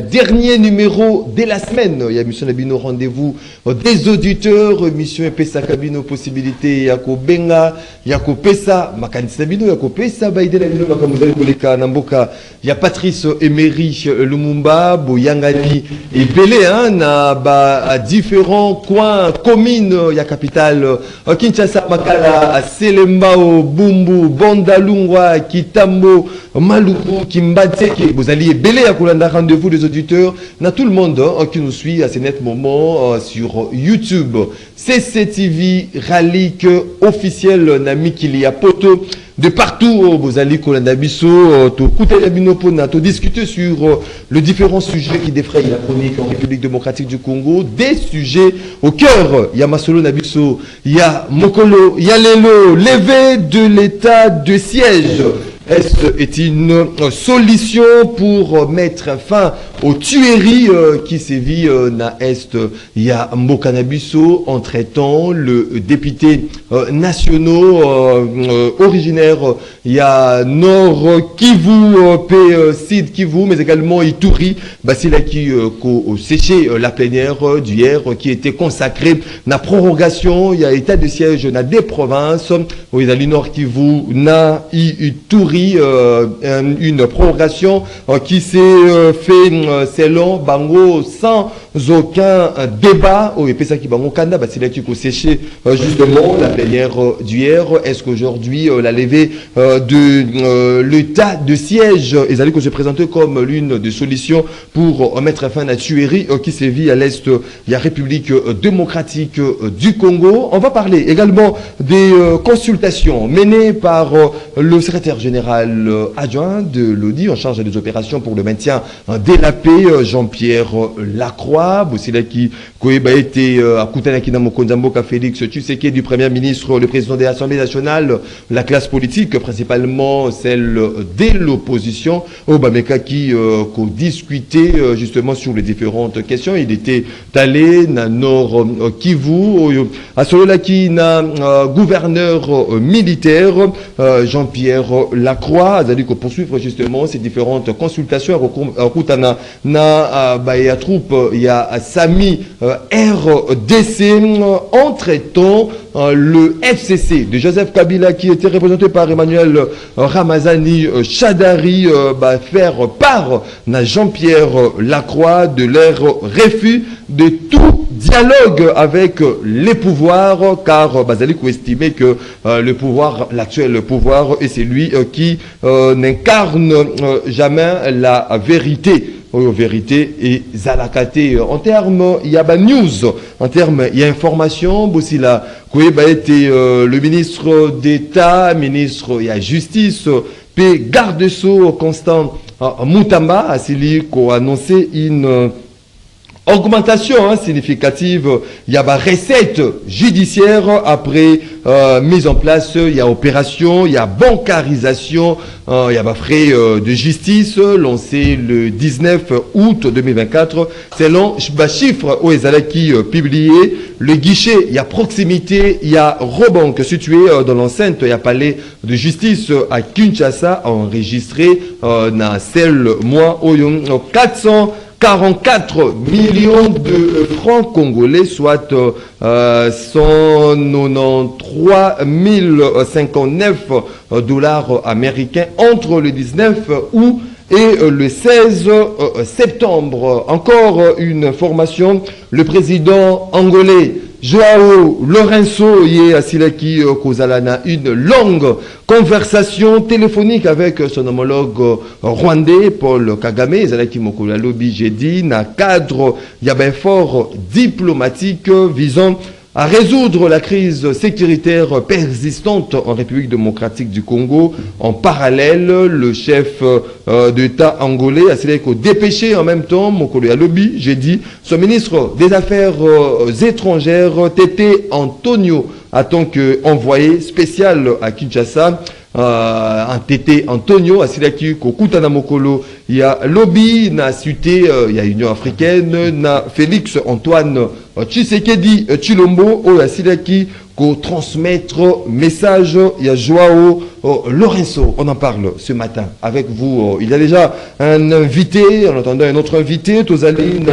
Dernier numéro de la semaine, il y a mission Nabino rendez-vous des auditeurs, mission Pesa Kabino possibilité Yako Benga, Yako Pesa, Makanisi Nabino, Yako Pesa, Baïdé Nabino, Makamuzali Koleka, Namboka, il y a Patrice Emery Lumumba, Boyangani et Belé, à différents coins, communes, il y a capitale, Kinshasa, Makala, Selembao, Bumbu, Bandalungwa, Kitambo, Maluku, Kimbateke, vous allez Belé à Kolanda rendez-vous des auditeurs, na tout le monde qui nous suit à ce net moment sur YouTube. CCTV Ralik officiel na Mikili à Poto de partout vous allez Kolanda Bisso to Kouté Nabino Pona to discuter sur les différents sujets qui défrayent la chronique en République démocratique du Congo, des sujets au cœur. Il y a Masolo Nabiso, il y a Mokolo, il y a Lelo, levé de l'état de siège. Est une solution pour mettre fin aux tueries qui sévit na Est. Il y a Mbokanabiso en traitant le député national originaire. Il y a Nord Kivu, Sid Kivu, mais également Ituri, Basila qui a séché la plénière d'hier qui était consacrée na prorogation. Il y a état de siège na des provinces. Il y a Nord Kivu, na Ituri. Une prorogation qui s'est fait selon Bango sans aucun débat. Et puis ça qui Bango Kanda, c'est là qu'il faut sécher justement la plénière d'hier. Est-ce qu'aujourd'hui la levée de l'état de siège ils allaient se présenter comme l'une des solutions pour mettre fin à la tuerie qui sévit à l'est de la République démocratique du Congo. On va parler également des consultations menées par le secrétaire général adjoint de l'ODI en charge des opérations pour le maintien de la paix, Jean-Pierre Lacroix, Bossilaki Koeba était à Koutanakina Mokonzamboka Félix Tshisekedi du Premier ministre, le président de l'Assemblée nationale, la classe politique, principalement celle de l'opposition, Obameka qui discutait justement sur les différentes questions. Il était allé dans Nord Kivu, à Sololaki, gouverneur militaire, Jean-Pierre Lacroix, c'est-à-dire qu'on poursuivre justement ces différentes consultations. Il y a troupe, il y a Sami RDC, entre-temps, le FCC de Joseph Kabila qui était représenté par Emmanuel Ramazani Chadari faire part à Jean-Pierre Lacroix de leur refus de tout dialogue avec les pouvoirs, car Bazalico estimait que le pouvoir, l'actuel pouvoir, est celui qui n'incarne jamais la vérité. Vérité et Zalakate. En termes, il y a news, en termes, il y a information. Boussila Koueba était le ministre d'État, ministre, il y a justice, puis garde-sceau Constant Moutamba, à celui qui a annoncé une augmentation significative. Il y a recette judiciaire après mise en place, il y a opération, il y a bancarisation, il y a frais de justice lancé le 19 août 2024. Selon les chiffres où qui publié, le guichet, il y a proximité, il y a Robank situé dans l'enceinte, il y a palais de justice à Kinshasa enregistré dans celle mois 444 millions de francs congolais, soit 193 059 dollars américains entre le 19 août et le 16 septembre. Encore une information, le président angolais Joao Lourenço y est à Silaki Kozalana une longue conversation téléphonique avec son homologue rwandais Paul Kagame. Zalaki Mokolo Lobby, j'ai dit, na cadre y a un fort diplomatique visant à résoudre la crise sécuritaire persistante en République démocratique du Congo. En parallèle, le chef d'État angolais a dépêché en même temps, Mokolo Lobby, j'ai dit, son ministre des Affaires étrangères, Tété Antonio, en tant qu'envoyé spécial à Kinshasa. Un Tété Antonio, à Silaki, Kokutana Mokolo, il y a Lobby, na Suté, il y a Union africaine, na Félix Antoine Tshisekedi Chilombo, à Silaki, qu'on transmettre message. Il y a Joao Lorenzo, on en parle ce matin avec vous. Il y a déjà un invité, en attendant un autre invité, Tozaline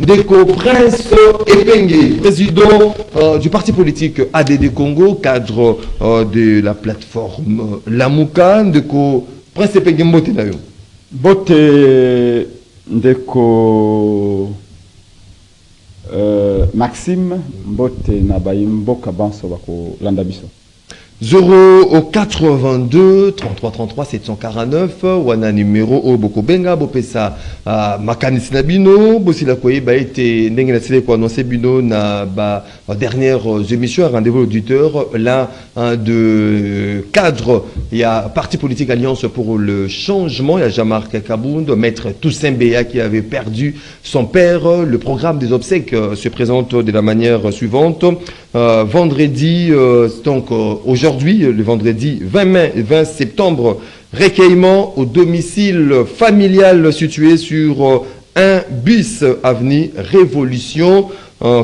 Ndeko Prince Epengue, président du parti politique ADD Congo, cadre de la plateforme Lamuka. Ndeko Prince Epengue Mbote na yo. Bote Ndeko Maxime Mbote Nabayi Mboka Banso Bako Landabiso 082 33 33 749 wana numéro au Bokobenga Bopesa makanisi na bino bosila koyeba ete ndenge na sile ko annoncer bino na ba dernières émissions rendez-vous auditeur l'un de cadre il y a parti politique Alliance pour le changement, il y a Jean-Marc Kabound, maître Toussaint Béa qui avait perdu son père. Le programme des obsèques se présente de la manière suivante. Vendredi, donc aujourd'hui, le vendredi 20 septembre, recueillement au domicile familial situé sur un bus avenue Révolution,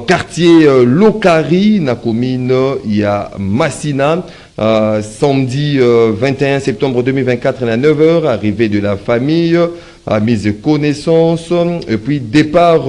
quartier Lokari, na commune, il y a Massina. Samedi 21 septembre 2024 à 9h, arrivée de la famille, mise de connaissance, et puis départ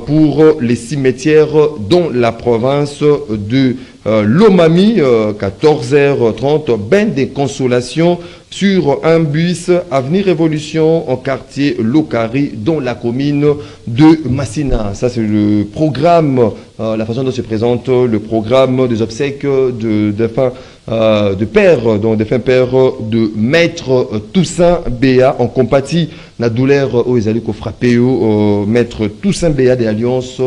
pour les cimetières dans la province de Lomami, 14h30, bain des consolations sur un bus avenue Révolution en quartier Lokari dans la commune de Massina. Ça c'est le programme, la façon dont se présente le programme des obsèques de père, donc défunt père de maître Toussaint Béa. On compatit la douleur aux Ezali qui frappé maître Toussaint Béa des Alliances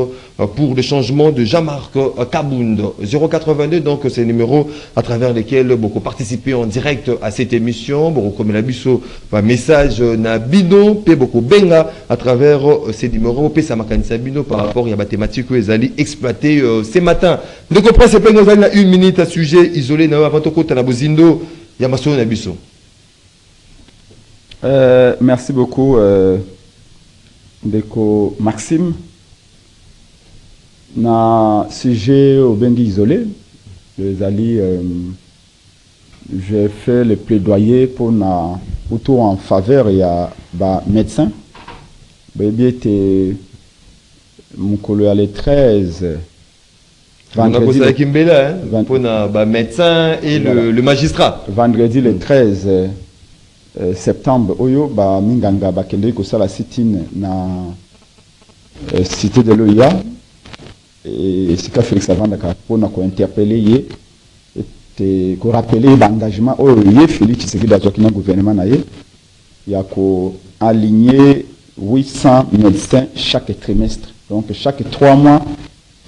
pour le changement de Jean-Marc Kabound. 082, donc c'est le numéro à travers lesquels beaucoup participé en direct à cette émission. Beaucoup comme la biso, message na bino, pe beaucoup benga à travers ces numéros, pe sa makanisa bino par rapport à la mathématique que Ezali exploité ce matin. Ne comprenez c'est pas nous allons une minute à sujet isolé na avant to kota na bozindo ya maso na biso. Merci beaucoup Ndeko Maxime. Na sujet au bengi isolé, les alliés, j'ai fait le plaidoyer pour na autour en faveur il y a bah médecin. Bébé était mon collègue les 13. Vendredi pour na médecin et le magistrat. Vendredi le 13 septembre oyo ba minganga ba kende ko sala sit-in na cité de l'OIA. Et c'est qu'a Félix Avanda pour nous interpeller et pour rappeler l'engagement au Félix Tshisekedi dans le gouvernement il y a qu'à aligner 800 médecins chaque trimestre. Donc chaque 3 mois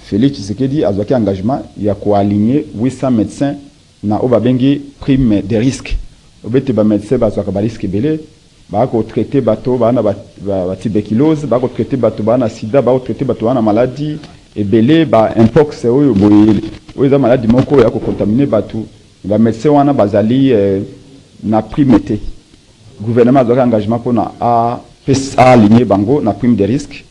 Félix Tshisekedi a un engagement il y a qu'à aligner 800 médecins na obabengi prime de risque. Obete ba médecin ba zaka ba risque belé ba ko traiter bateau ba na ba tuberculose ba ko traiter bateau ba na sida ba ko traiter bateau ba na maladie et belé ba impox oyo boyele oyo maladie moko ya ko contaminer bateau ba médecin wana bazali na primete gouvernement a engagement pour na a aligner bango na prime de risque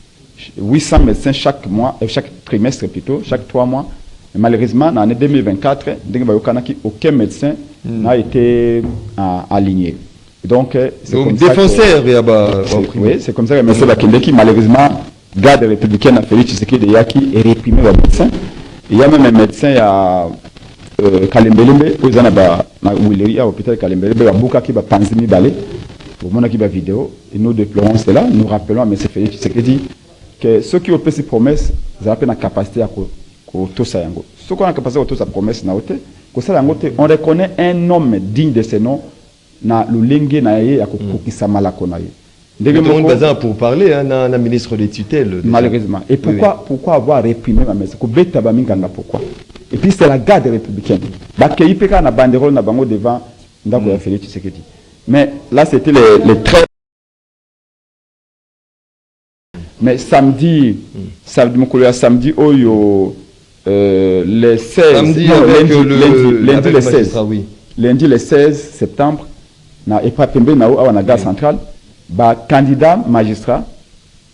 800 médecins chaque mois chaque trimestre plutôt chaque 3 mois. Mais malheureusement en année 2024 aucun médecin n'a été aligné. Donc c'est comme défenseur oui, c'est comme ça que M. Bakindeki malheureusement garde républicaine a Félix Tshisekedi est réprimé par médecin. Il y a même un médecin à Kalembelembe aux anaba na Willery à l'hôpital Kalembelembe à Buka qui va panzimi balé pour mon qui va vidéo et nous déplorons cela. Nous rappelons à M. Félix Tshisekedi que ceux qui ont fait ces promesses ils ont la capacité à tout ça yango. Ce qu'on a capacité à tout sa promesse na ote ko ça yango te on reconnaît un homme digne de ce nom na lulenge na ye ya kokisa malako na ye. Ndenge mon bazin pour parler hein na ministre des tutelles malheureusement. Et pourquoi avoir réprimé ma messe ko beta ba minganga pourquoi? Et puis c'est la garde républicaine. Ba kei peka na banderole na bango devant ndako ya Félix Tshisekedi. Mais là c'était les très mais samedi mon collègue samedi oyo le 16 samedi non, avec lundi le 16 oui. Lundi le 16 septembre na epapembe na awa na gare centrale ba candidat magistrat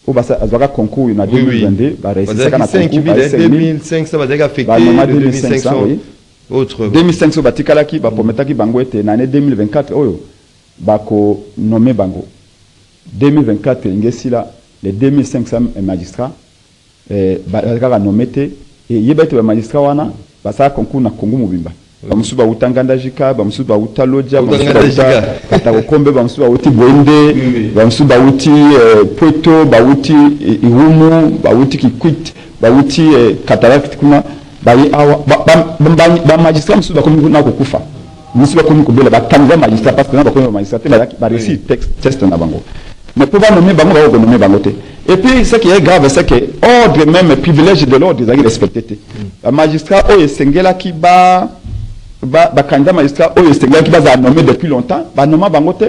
au basa azwaka concours na 2022 ba réussir na concours 2500 va affecté 2500 oui autre 2500 batikalaki baprometaki bango ete na année 2024 oyo bako nommé bango 2024 ingesila les 2500 magistrats bazaka nommé te et yeba ete ba magistrat wana basala concours na Congo mobimba bamusu ba utanganda jika bamusu ba utaloja bamusu ba uta katakombe bamusu ba uti bwende bamusu ba uti Pweto ba uti Irumu ba uti Kikwit ba uti Cataract kuna bali awa ba magistrat musu ba komi na kokufa musu ba komi kobela ba kanga magistrat parce que na ba komi magistrat ba réussir test na bango mais pour pas nommer bango ba nommer bango te. Et puis ce qui est grave c'est que ordre même privilège de l'ordre ils ont respecté te. Ba magistrat o esengela ki ba candidat magistrat oyo esengela ki baza nommé depuis longtemps ba nomma bango te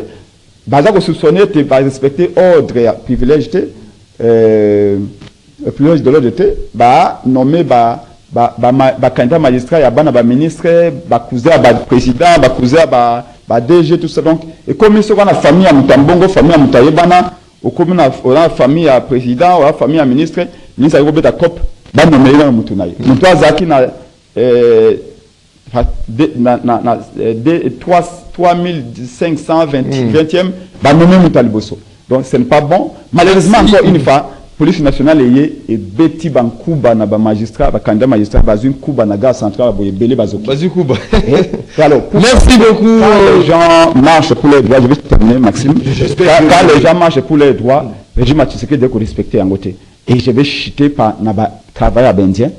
baza ko soupçonner te ba respecter ordre ya privilège te privilège de l'ordre te ba nommé ba candidat magistrat ya bana ba ministre ba cousin ba président ba cousin ba DG tout ça donc et comme ça la famille à Mutambongo famille à Mutayebana au comme la famille à président ou la famille à ministre ni ça go beta cop ba nommé na mutunaye mutu azaki na 3520e ba nommé Mutaliboso donc ce n'est pas bon malheureusement encore une fois police nationale et beti bankuba na ba magistrat ba candidat magistrat bazune kuba na gare centrale boye belé bazoki bazukuba alors merci beaucoup les gens marchent pour les droits je vais terminer Maxime quand les gens marchent pour les droits régime Tshisekedi doit respecter en côté et je vais chuter par na ba travail à bendien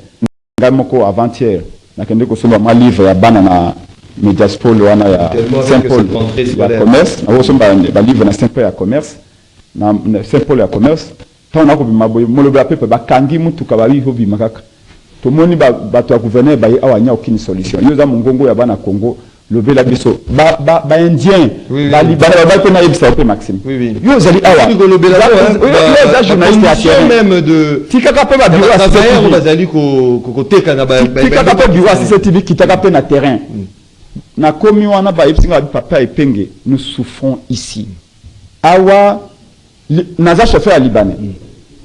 ngamoko avant-hier na kende ko somba ma livre ya bana na Mediaspol wana ya Saint-Paul ya commerce na somba ba livre na Saint-Paul ya commerce na Saint-Paul ya commerce tant na ko bima boy moloba pepe bakangi mutu kabali ho bima kaka to moni bato ya gouverneur ba awanya aucune solution yo za mongongo ya bana Congo lobela biso ba indien ba libana ba ko na yebisa pe Maxime yo zali awa lobela za journaliste ya terrain même de tikaka pe ba bureau assistant bazali ko teka na ba tikaka pe bureau assistant TV kitaka pe na terrain na komi wana ba yebisa papa epenge nous souffrons ici awa naza chauffeur à libanais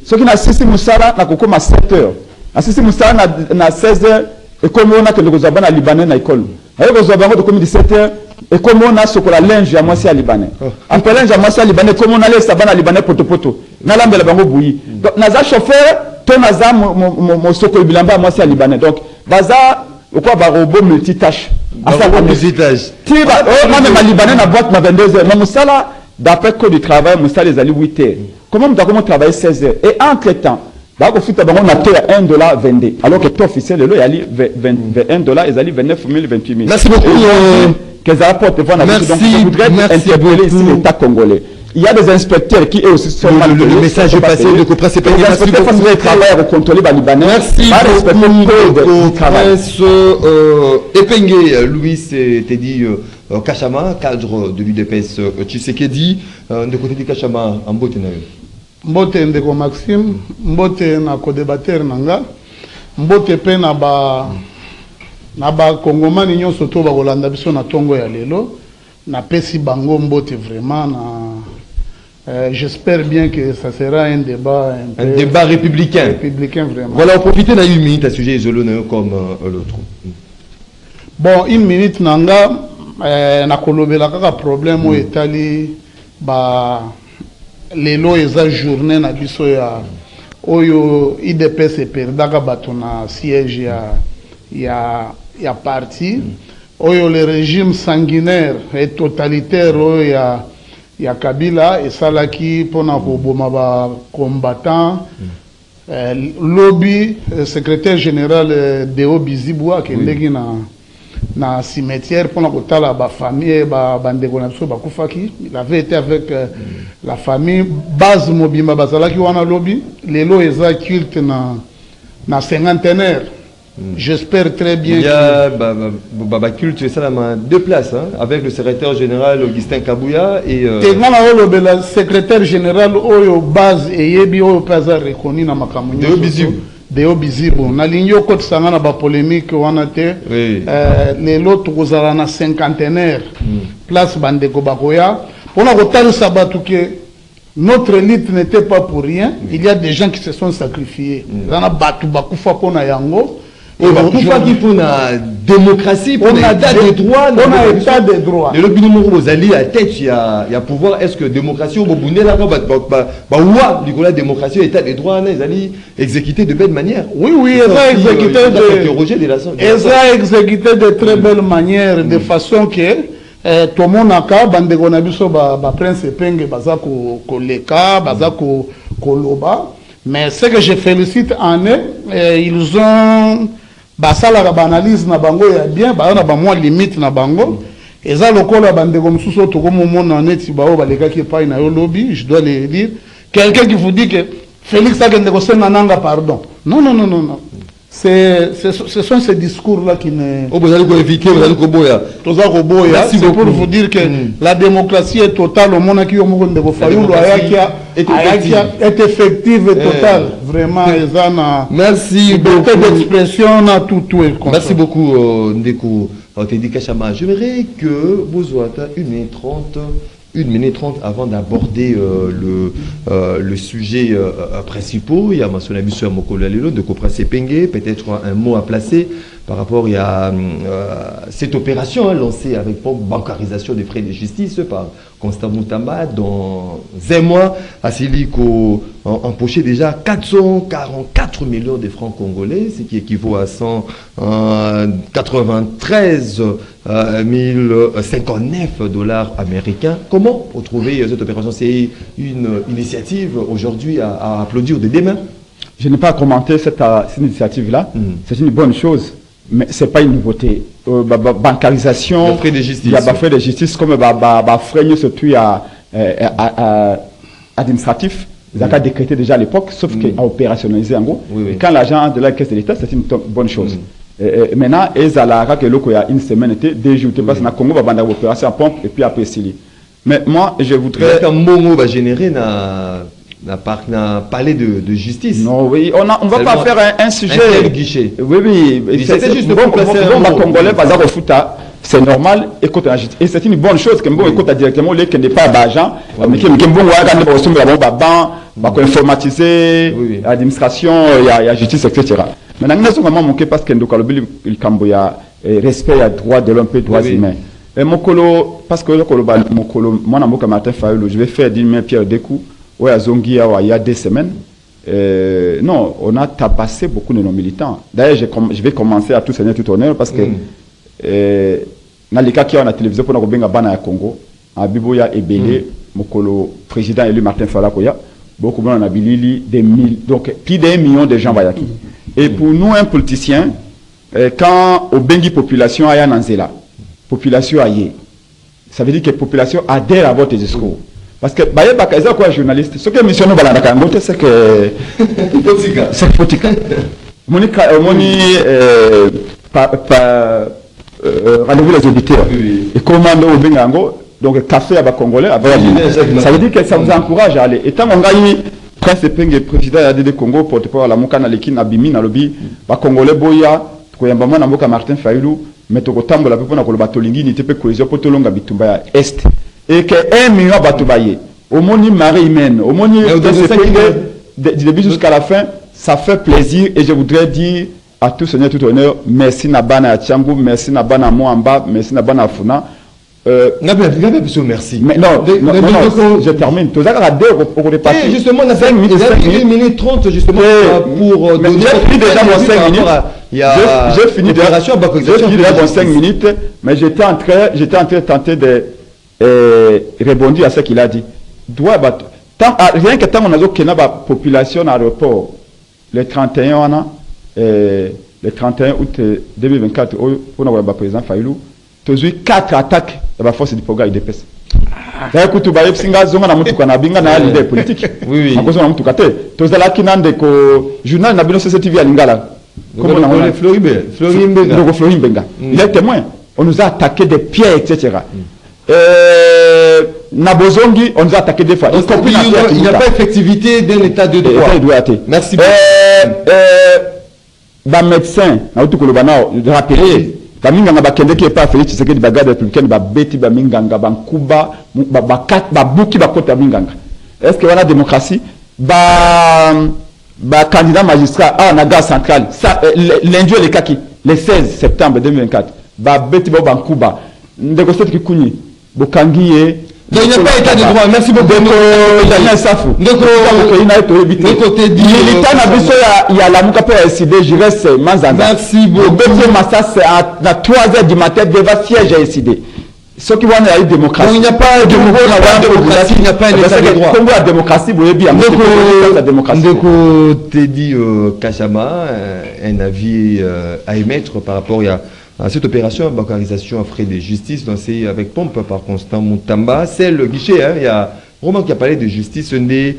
ce qui n'a cessé musala na kokoma 7h assisté musala na 16h et comme on a que le gozabana libanais na école avec gozabana de comme 17h et comme on a sokola linge à moi c'est à libanais après linge à moi c'est à libanais comme on allait sabana libanais poto na lambela bango bouilli donc naza chauffeur to naza mo sokol bilamba moi c'est à libanais donc baza quoi ba robot multitâche à ça multitâche tiba même libanais na boîte na 22h mais musala d'après code du travail musala les ali 8h comment on travaille 16h et entre temps bah au fait on a payé $1.22 alors que tout officiel le yali $21 ils allaient 29 000 28 000 merci beaucoup que ça rapporte devant la donc je voudrais interpeller ici l'État congolais il y a des inspecteurs qui eux aussi sont le message est passé le Copras c'est pas les inspecteurs font le travail pour contrôler les Libanais merci beaucoup Copras Epenge Louis t'es dit Kachama cadre de l'UDPS Tshisekedi de côté de Kachama en beauté na mbote ndeko Maxime mbote na co-débatteur nanga mbote pe na ba kongomani nyonso to ba kolanda biso na tongo ya lelo na pesi bango mbote vraiment na j'espère bien que ça sera un débat républicain vraiment voilà on profite na 1 minute à sujet isolé comme l'autre bon 1 minute nanga na kolobela kaka problème o etali ba lelo eza journée na biso ya oyo IDPS perdaka bato na siège ya parti oyo le régime sanguinaire et totalitaire oyo ya Kabila esalaki pona koboma ba combattant lobby secrétaire général Deo Bizibwa kendeki na cimetière pour la ba famille ba bandeko na biso bakufaki il avait été avec la famille base mobimba bazalaki wana lobby lelo eza culte na cinquantenaire j'espère très bien il y a ba culte ça là deux places hein, avec le secrétaire général Augustin Kabouya et le secrétaire général oyo base et yebi oyo paza reconnu na makamunyo Deo Bizibu na linyo kote sangana ba polémique wana te lelo tokozala na cinquantenaire place bandeko bakoya pona kotala sabatu ke notre élite n'était pas pour rien il y a des gens qui se sont sacrifiés zana batu bakufa pona yango Et pourquoi qu'il faut la démocratie, pour l'état des droits, on a état des droits. Le lobby numéro vous allez à tête, il y a pouvoir. Est-ce que démocratie, au bout de la démocratie, état des droits, ils allaient exécuter de belle manière. Oui, ils ont exécuté de très belle manière, de façon que tout le monde a qu'à bandego na biso ba prince penge baza ko leka baza ko loba. Mais ce que je félicite en eux, ils ont basala ba analyse na bango ya bien, ba na ba moins limite na bango. Et ça lokola bandego msuso to comme mon en neti ba o ba leka ki pa na yo lobby, je dois le dire. Quelqu'un qui vous dit que Félix a négocié nananga pardon. Non. Ce sont ces discours-là qui ne... C'est pour vous dire que la démocratie est totale au monde qui est effective et totale. Vraiment, merci beaucoup d'expression, on a tout. Merci beaucoup, Ndeko. J'aimerais que vous soyez 1 minute 30 avant d'aborder le sujet principal. Il y a mentionné M. Mokolo Lelo de Kopra Sepenge, peut-être un mot à placer par rapport à cette opération lancée avec bancarisation des frais de justice par Constant Moutamba dans un mois. Asiliko empoché déjà 444 millions de francs congolais, ce qui équivaut à 193 1059 dollars américains. Comment retrouver cette opération? C'est une initiative aujourd'hui à applaudir de demain. Je n'ai pas commenté cette initiative-là. C'est une bonne chose, mais ce n'est pas une nouveauté. Bancarisation, frais de justice. Il y a des frais de justice comme frais surtout administratif. Ils ont décrété déjà à l'époque, sauf qu'il a opérationnalisé en gros. Oui. Et quand l'agent de la caisse de l'État, c'est une bonne chose. Maintenant, ils ont il y a une semaine, deux jours, parce que le Congo va faire opération en pompe et puis après Sili. Mais moi, je voudrais. Un Mongo va générer un palais de justice. Non, oui, on ne va pas faire un sujet. Un guichet. Oui. C'est juste pour placer un Congolais, c'est normal, écoute, et c'est une bonne chose que bon écoute directement les qui n'est pas d'argent, mais qui bon informatiser l'administration, il y a justice, etc. Mais nous avons vraiment manqué parce que nous avons respect à droit de l'homme et droits humains. Et Mokolo, parce que Mokolo, moi Martin Fayulu, je vais faire d'une pierre deux coups. Ouais, à Zongi, il y a 2 semaines. Non, on a tabassé beaucoup de nos militants. D'ailleurs, je vais commencer à tout saigner tout honneur parce que dans les cas qui ont la télévision pour nous bien à Congo, à Biboya et Belé, Mokolo président élu Martin Falakoya, beaucoup de gens ont bilili des mille, donc plus d'1 million de gens vont Et pour nous, un politicien, quand au Bengi population a Nanzela, population aïe, ça veut dire que la population adhère à votre discours. Parce que bah il y a quoi journaliste, ce que mission nous balanda kangote c'est que c'est politique. Monica rendez-vous les auditeurs. Et commande au Bengango, donc café à Congolais, ça veut dire que ça vous encourage à aller. Et tant qu'on gagne Prince Penge président de Congo porte-parole la Mokana Lekina Bimi na lobby, ba Congolais boya, koyamba na Moka Martin Fayulu, mais to kotambola pe na ko batolingi ni tepe cohésion potolonga bitumba ya est. Et que 1 million de Batoubaye, au moni Marie humaine, au moni du début jusqu'à la fin, ça fait plaisir et je voudrais dire à tous seigneur tout honneur, merci Nabana Tchambou, merci Nabana Moamba, merci Nabana Funa. Merci. Mais non, je termine. Tu as repartir. Justement, on a 5 minutes, 1 minute 30 justement pour donner. J'ai fini déjà mon 5 minutes. J'ai fini déjà mon 5 minutes, mais j'étais en train de tenter de rebondir à ce qu'il a dit. Rien que tant on a dit qu'il y a une population à l'aéroport, le 31 août 2024, pour le président Fayulu, tu as eu 4 attaques de la force du programme IDPS. D'ailleurs, tu as vu que tu as eu des politiques. Oui. Tu as vu que journal n'a CCTV à Lingala. Florim Benga. Il est témoin. On nous a attaqué des pierres, etc. Nabozongi, on nous a attaqué des fois. Il n'y a pas effectivité d'un état de droit. Merci beaucoup. Les médecins, je rappeler, Baminganga bakende qui pas Félix Tshisekedi bagade républicaine ba beti baminganga bankuba ba buki ba kota minganga. Est-ce que la démocratie ba candidat magistrat à la gare centrale, lundi le 16 septembre 2024, beti bo bankuba, ndeko sot ki kuni, bokangiye. Donc il n'y a pas état de droit. Merci beaucoup. Daniel Safou. Il y a la mouka pour SID, je reste Manzanga. Merci beaucoup. À 3h du matin, devant siège à SID. Ce qui va la démocratie. Donc il n'y a pas de démocratie, il n'y a pas un état de droit. Congo la démocratie, vous voyez bien. La démocratie. Ndeko Teddy Kachama, un avis à émettre par rapport à cette opération, bancarisation à frais de justice lancée avec pompe par Constant Moutamba. C'est le guichet, hein. Il y a Roman qui a parlé de justice, on est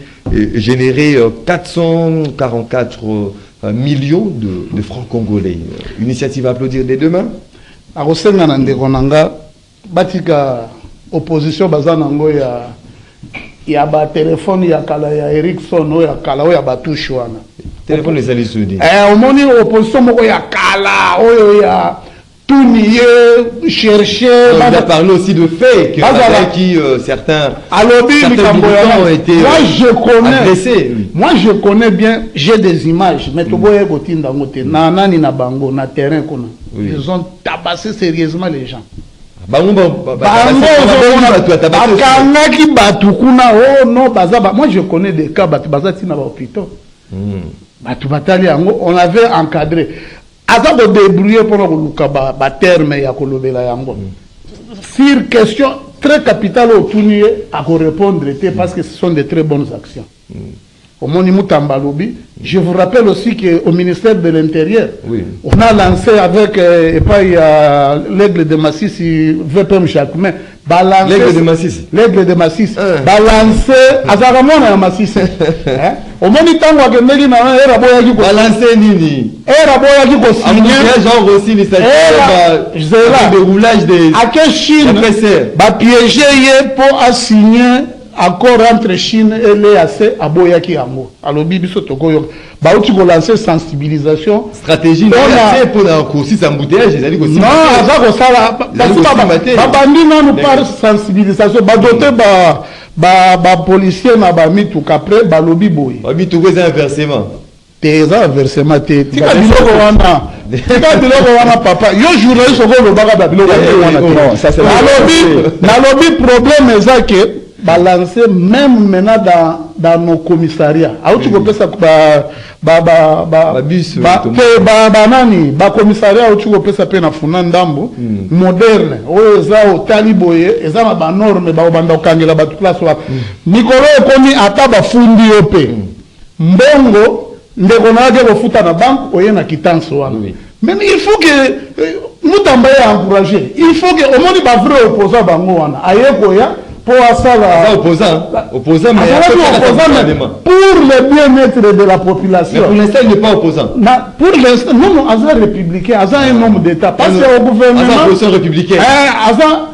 généré 444 millions de francs congolais. Initiative à applaudir des deux mains. A Rosenga Nandekonanga, Batika opposition bazanango ya ba téléphone ya kala ya Ericsson o ya kala o ya batouche wana. Téléphone les alliés soudés. Omoni opposition moko ya kala o ya tout chercher. On a parlé aussi de fake avec qui certains militants ont été agressés. Moi je connais bien, j'ai des images, mais tu vois nani na bango na terrain kuna. Ils ont tabassé sérieusement les gens. Moi je connais des cas on avait encadré. Avant de débrouiller pour le terme et sur question très capitale au tournier à répondre parce que ce sont de très bonnes actions. Au Monimouta Mbalobi, je vous rappelle aussi qu'au ministère de l'Intérieur, on a lancé avec l'aigle de Massissi, VPM Chakoumen, l'aigle de Massissi. L'aigle de Massissi, balancé, Azaramon et Massissi. Au Monitango, balancé Nini. Eraboya qui co-signé. Genre aussi les statistiques de roulage des. À quelle Chine va piéger pour assigner accord entre Chine et l'EAC à Boyaki Amo. Alors, Bibiso Togoyo, tu vas lancer sensibilisation. Stratégie pour la course, c'est embouteillage, les alliés aussi. Non, ça va. Babandi non par sensibilisation. Badoté, policier, mis tout qu'après, lobby boy. Babi tout c'est inversement. T'es inversement, t'es. Tika biloko wana papa. Yo journaliste au le baga biloko wana. Ça c'est. Nalobi problème est que balancer même maintenant dans nos commissariats. Alors tu peux ça commissariat tu peux ça pe na funandambo moderne. O eza o taliboye eza ba norme ba banda okangela ba place wa. Nikolo komi ata ba fundi yope. Mbongo ndeko na ke bofuta na banque oye na quittance wana. Mais il faut que nous t'envoyer encourager. Il faut que au moins ba vrai opposant bango wana. Ayeko ya pour opposant mais pour le bien-être de la population. Mais pour l'instant, il n'est pas opposant. Pour l'instant, non, Azan républicain, Azan un homme d'État. Parce qu'au gouvernement. Azan opposition républicaine. Azan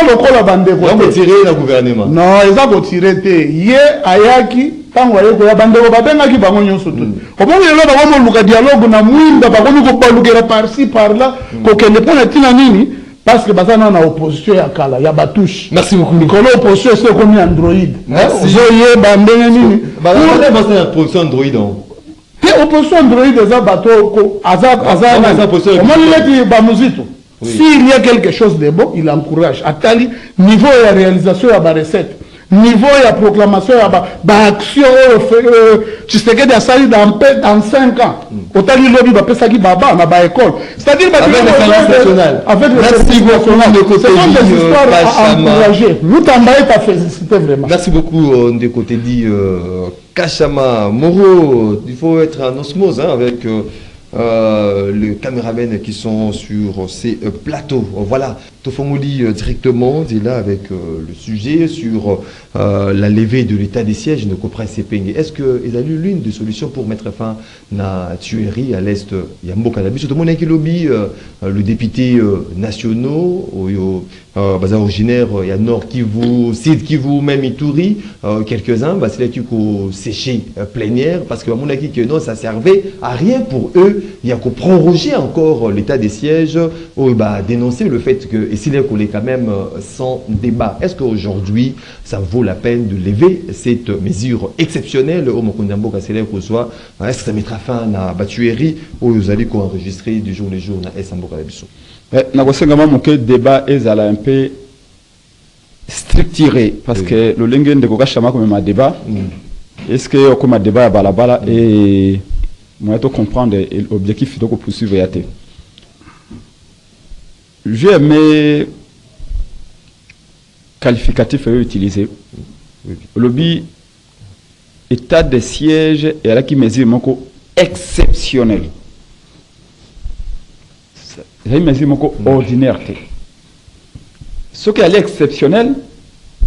le col à bande. Ils ont retiré le gouvernement. Non, ils ont retiré. Yé, Ayaki, tango ayeko ya bande ko babenga ki bango nyonso tout. Comment il est là dans le dialogue na mwinda ba ko balukera par-ci par-là ko kende pona tina nini. Parce que bazana na opposition ya kala ya batouche. Merci beaucoup. Nikolo opposition c'est comme Android. Merci. Zoye bandenge nini. Bazana na opposition Android donc. Te opposition Android za bato ko azab. Comment il est ba muzito. S'il y a quelque chose de bon, il encourage. Atali niveau de réalisation ya ba recette. Niveau de proclamation ya ba action tu sais que ça dans 5 ans. Autant il lobby ba pesa ki baba na ba école. C'est-à-dire avec le service national. Avec le service national de côté des histoires à encourager. Nous t'envoyons ta félicité vraiment. Merci beaucoup de côté dit Kachama Moro, il faut être en osmose avec les caméramens qui sont sur ces plateaux. Voilà, Tofomouli directement est là avec le sujet sur la levée de l'état des sièges de Kopra Sepenge. Est-ce qu'ils ont eu l'une des solutions pour mettre fin à la tuerie à l'est de Yambo Kanabi? Surtout mon lobby, le député national, bazar originaire, il y a Nord Kivu, Sud Kivu, même Ituri, quelques-uns, c'est là qu'il faut sécher plénière parce que mon avis que non, ça servait à rien pour eux que il y a qu'à proroger encore l'état des sièges, ou dénoncer le fait que, et s'il est qu'on est quand même sans débat. Est-ce qu'aujourd'hui, ça vaut la peine de lever cette mesure exceptionnelle au Mokondambo Kassele Kozwa? Est-ce que ça mettra fin à la tuerie ou vous allez enregistrer du jour le jour dans Essambo Kalabiso? Le débat est un peu structuré parce que le lingue de Gogashama comme un débat. Est-ce que comme un débat à balabala et moi to comprendre l'objectif de poursuivre yate. J'ai aimé qualificatif utiliser. Le lobby état de siège et là qui mesure moko exceptionnel. C'est une mesure ordinaire. Ce qui est exceptionnel,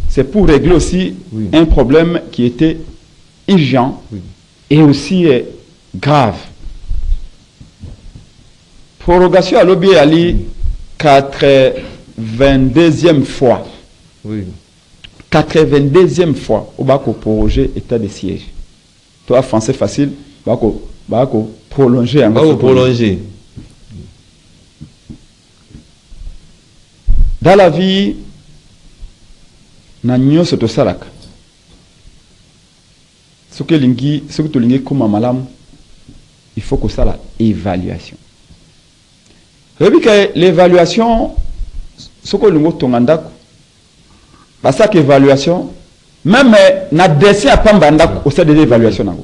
c'est pour régler aussi un problème qui était urgent et aussi grave. Prorogation à l'objet Ali 82e fois. 82e fois au bas proroger état de siège. Toi français facile, bako prolonger en prolonger. Dans la vie, nanyo soto salaka. Ce que tu lingi comme malam, il faut que ça la évaluation. L'évaluation, ce que nous avons parce que l'évaluation, même na dessin à Pambanda au sein de l'évaluation.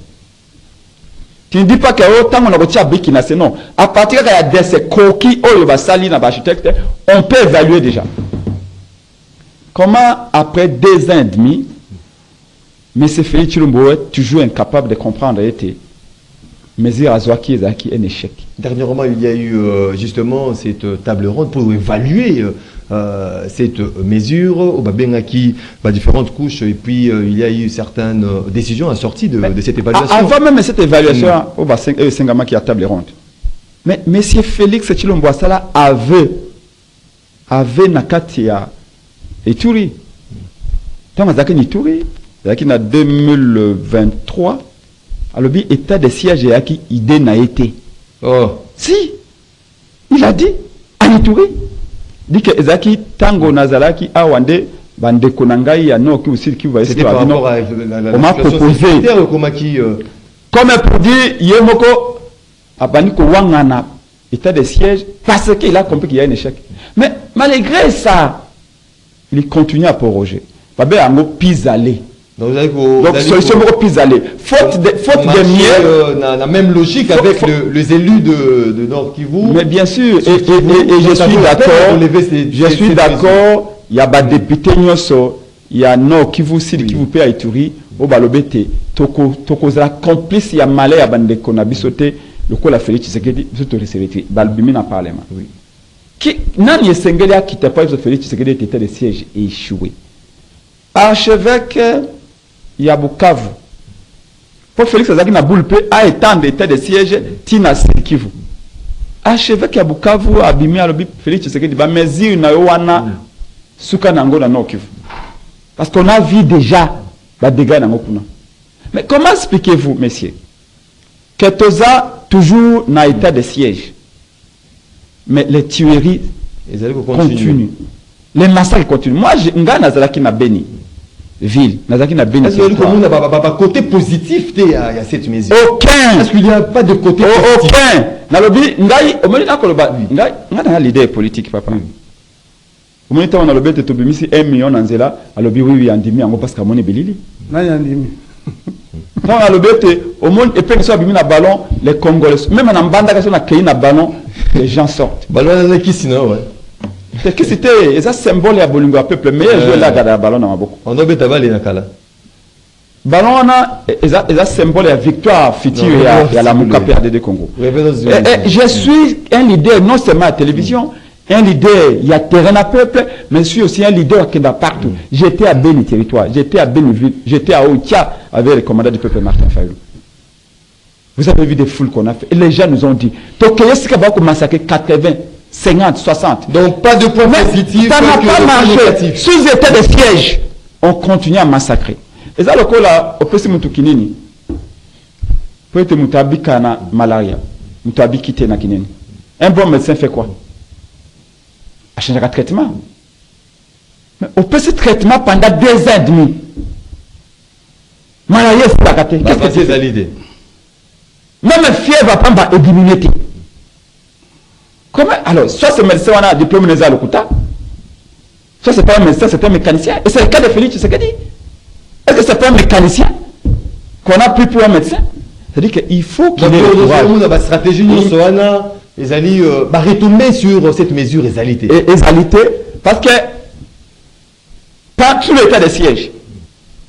Tu ne dis pas que autant on a reçu à Bikina, c'est non. À partir de la dessin coquille ou le basali na architecte, on peut évaluer déjà. Comment après 2 ans et demi, M. Félix Chilombo est toujours incapable de comprendre mesure à Zouaki et Zaki un échec. Dernièrement, il y a eu justement cette table ronde pour évaluer cette mesure au Babengaki, différentes couches, et puis il y a eu certaines décisions assorties de cette évaluation. Avant même cette évaluation, au Sengama qui a table ronde. Mais M. Félix Chilombo avait Nakatia et Touri. Tant que Touri, en 2023, alors état de siège et qui idée n'a été. Oh. Si, il a dit, Anitouri, dit que Ezaki Tango Nazalaki Awande, Bande Konangai, Yano, qui aussi qui va essayer de faire. On m'a proposé. Comme pour dire, Yemoko, Abaniko Wangana, état de siège, parce qu'il a compris qu'il y a un échec. Mais malgré ça, il continue à proroger. Babé a un mot pis-aller. Donc, solution beaucoup plus allée. Faute de mieux. La même logique avec les élus de Nord Kivu. Mais bien sûr, et je suis d'accord. Je suis d'accord. Il y a des députés, il y a Nord Kivu, Sud Kivu, Pé Aituri, au Balobete, Toko Zara complice, il y a Malais, il y a Bande Konabisote, le coup la Félix Tshisekedi, vous te recevez, Balbimina Parlement. Qui, n'a ni Sengelia qui t'a pas Félix Tshisekedi était le siège échoué. Archevêque, il y a Bukavu. Pour Félix Azaki na boulpe a étendre l'état de siège Tina Kivu. Archevêque à Bukavu a abîmé à l'objet Félix Tshisekedi ba mesure na yoana suka nango na Nord Kivu. Parce qu'on a vu déjà ba dégâts nango kuna. Mais comment expliquez-vous, messieurs, que Toza toujours na état de siège, mais les tueries continuent, les massacres continuent. Moi, nga nazalaki na Beni. Ville, Nazaki n'a béni. Est-ce qu'il y a côté positif il y a cette mesure? Aucun. Est-ce qu'il n'y a pas de côté positif? Aucun. Nalobi, ngai, au moment où ngai, ngai l'idée politique, papa. Au moment où on a le bête de Tobimisi 1 million en zéla, alobi oui, andimi, en parce qu'à mon ébélili. Nai andimi. Non, on a le bête, au monde, et puis, soit abîmé na ballon, les Congolais, même en banda, quand on a créé na ballon, les gens sortent. Ballon, c'est qui sinon, ouais. C'est que c'était un symbole à Bolingo à peuple, mais je vais là garder le ballon dans ma bouche. On a bêta balé na kala. Ballon a un symbole à victoire future et à la Mouka PRD de Congo. Je suis un leader non seulement à la télévision, un leader, il y a terrain à peuple, mais je suis aussi un leader qui est partout. J'étais à Béni Territoire, j'étais à Béniville, j'étais à Oitia avec le commandant du peuple Martin Fayou. Vous avez vu des foules qu'on a fait. Et les gens nous ont dit, Tokyo, c'est qu'il va massacrer 80. 50, 60. Donc pas de point positif. Ça n'a pas marché. Sous état de siège, on continue à massacrer. Et ça, le cas là, au plus de Kinini, peut être Mutabika na malaria. tu as quitté na kineni. Un bon médecin fait quoi? A changé de traitement. Mais on peut ce traitement pendant 2 ans et demi. Maladie, c'est pas gâté. Qu'est-ce que c'est l'idée? Même la fièvre va pas diminuer. Comment? Alors, soit ce médecin a un diplôme nasal au Kouta, soit c'est pas un médecin, c'est un mécanicien. Et c'est le cas de Félix Tshisekedi. Est-ce que c'est pas un mécanicien qu'on a pris pour un médecin? C'est-à-dire qu'il faut qu'il ait le courage. La stratégie, nous allons retomber sur cette mesure égalité. Et égalité, parce que pas tout l'état de siège.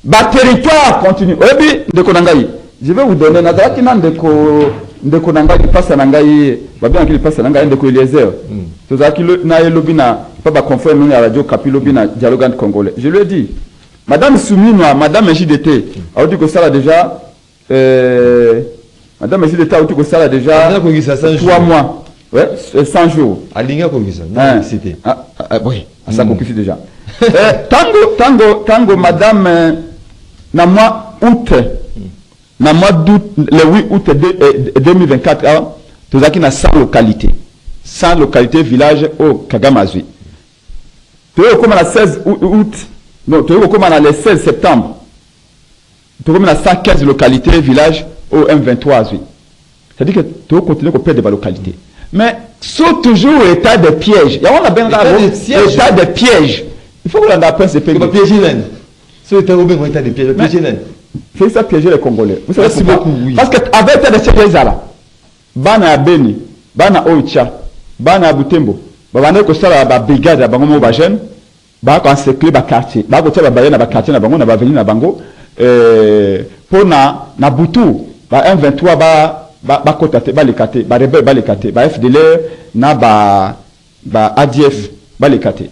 Le territoire continue. Je vais vous donner de Konangai qui passe à Nangaï, qui passe à Nangaï, de Eliezer. Tout ça qui n'a pas conforme à la radio Capilobina, dialogue congolais. Je lui ai dit, Madame Souminoa, Madame JDT, a dit que ça a déjà. Madame JDT a dit que ça a déjà 3 mois. Ouais, 100 jours. À l'Inga Kongisa, c'était. Oui, à ça Kongisa déjà. Tango, Madame, na mois août. Na mois d'août, le 8 août 2024, tu as 100 localités. 100 localités, village au Kagamazui. Tu as comme le 16 août, non, tu as comme le 16 septembre. Tu as comme 115 localités, village au M23. C'est-à-dire que tu as continué à perdre des localités. Mais, c'est toujours état de piège. Il y a un état de piège. Il faut que l'on appelle ce pays. C'est pas piégé, c'est état de piège. C'est ça piéger les Congolais. Vous savez beaucoup, oui. Parce qu'avec des sièges là, Bana Beni, Bana Oicha, Bana Butembo, Bana Kosala, la brigade, la bango Bajen, Bana encercler le quartier, Bana Kosala, la baye, quartier, la bango, la venu na bango, pour na Butu, ba M23, ba kotate, ba lekate, ba rebelle, ba lekate, ba FDLR, na ba ADF, ba lekate.